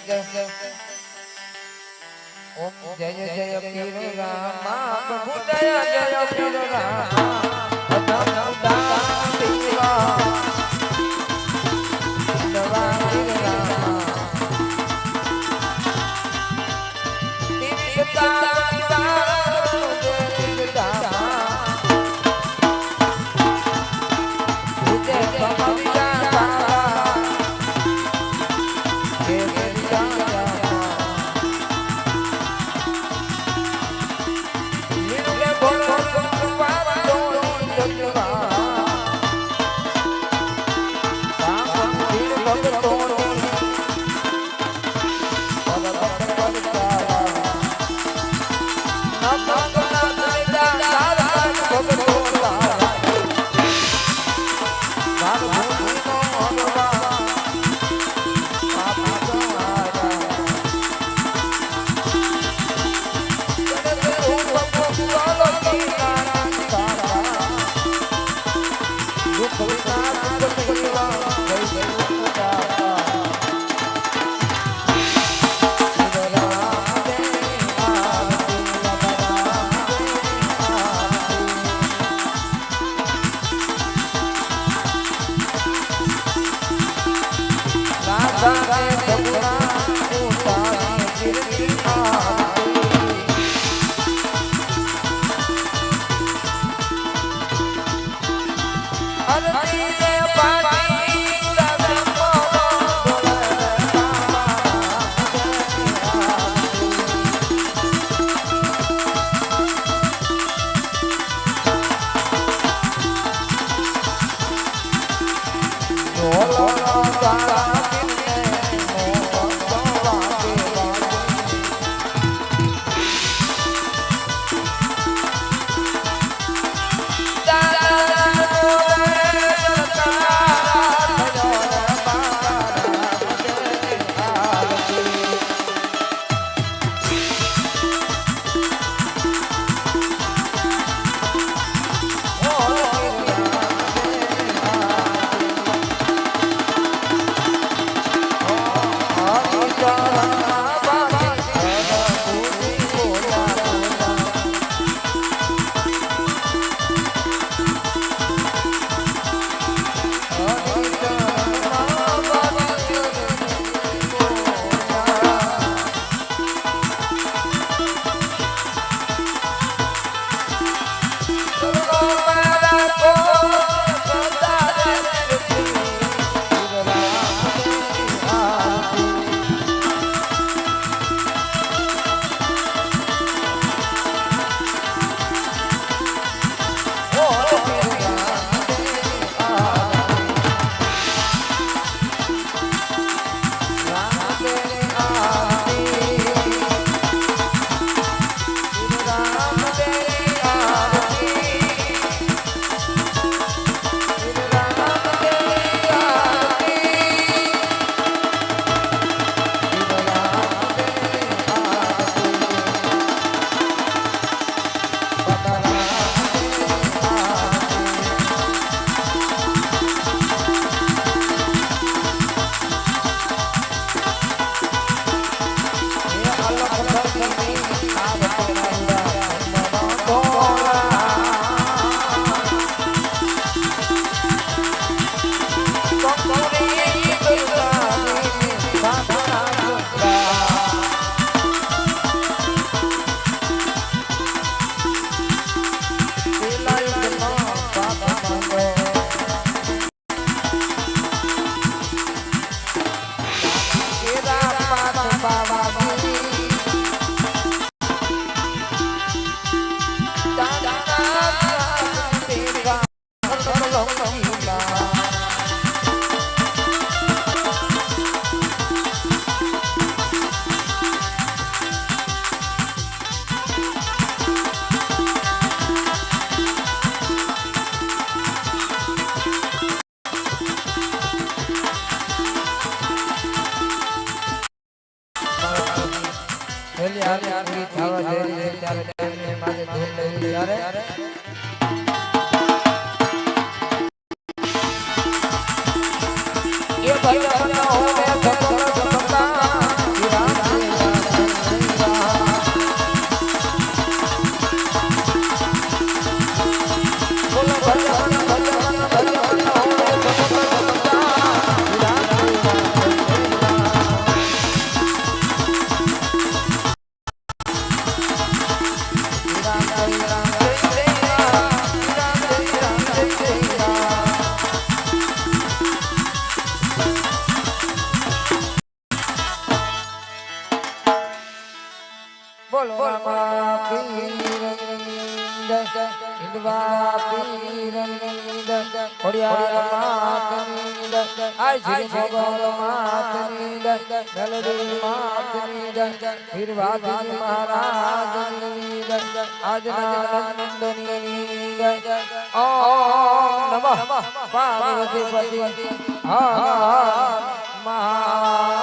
Speaker 2: જય ઓમ જય જય પીર રામા પ્રભુ જય જય પીર રામા અધમ ઉદાર પીરા નવા પીર રામા પીર પેલી આરતી પૂરી થવા જઈ રહી છે ત્યારે દેવને માથે ધૂળ લેવી ત્યારે એ ભગવાન હોવે સકલ સકલતા વિરામ બોલો ભગવાન ભગવાન ભગવાન હોવે સકલ સકલતા બોલો રામા પીર હિંદવા પીર ખોડિયાર માતની આય શ્રી ભગવાન માતની મેલડી માતની વીરવાદી મહારાજની આજના નંદની ઓમ નમઃ પાર્વતી પતિ હર મહા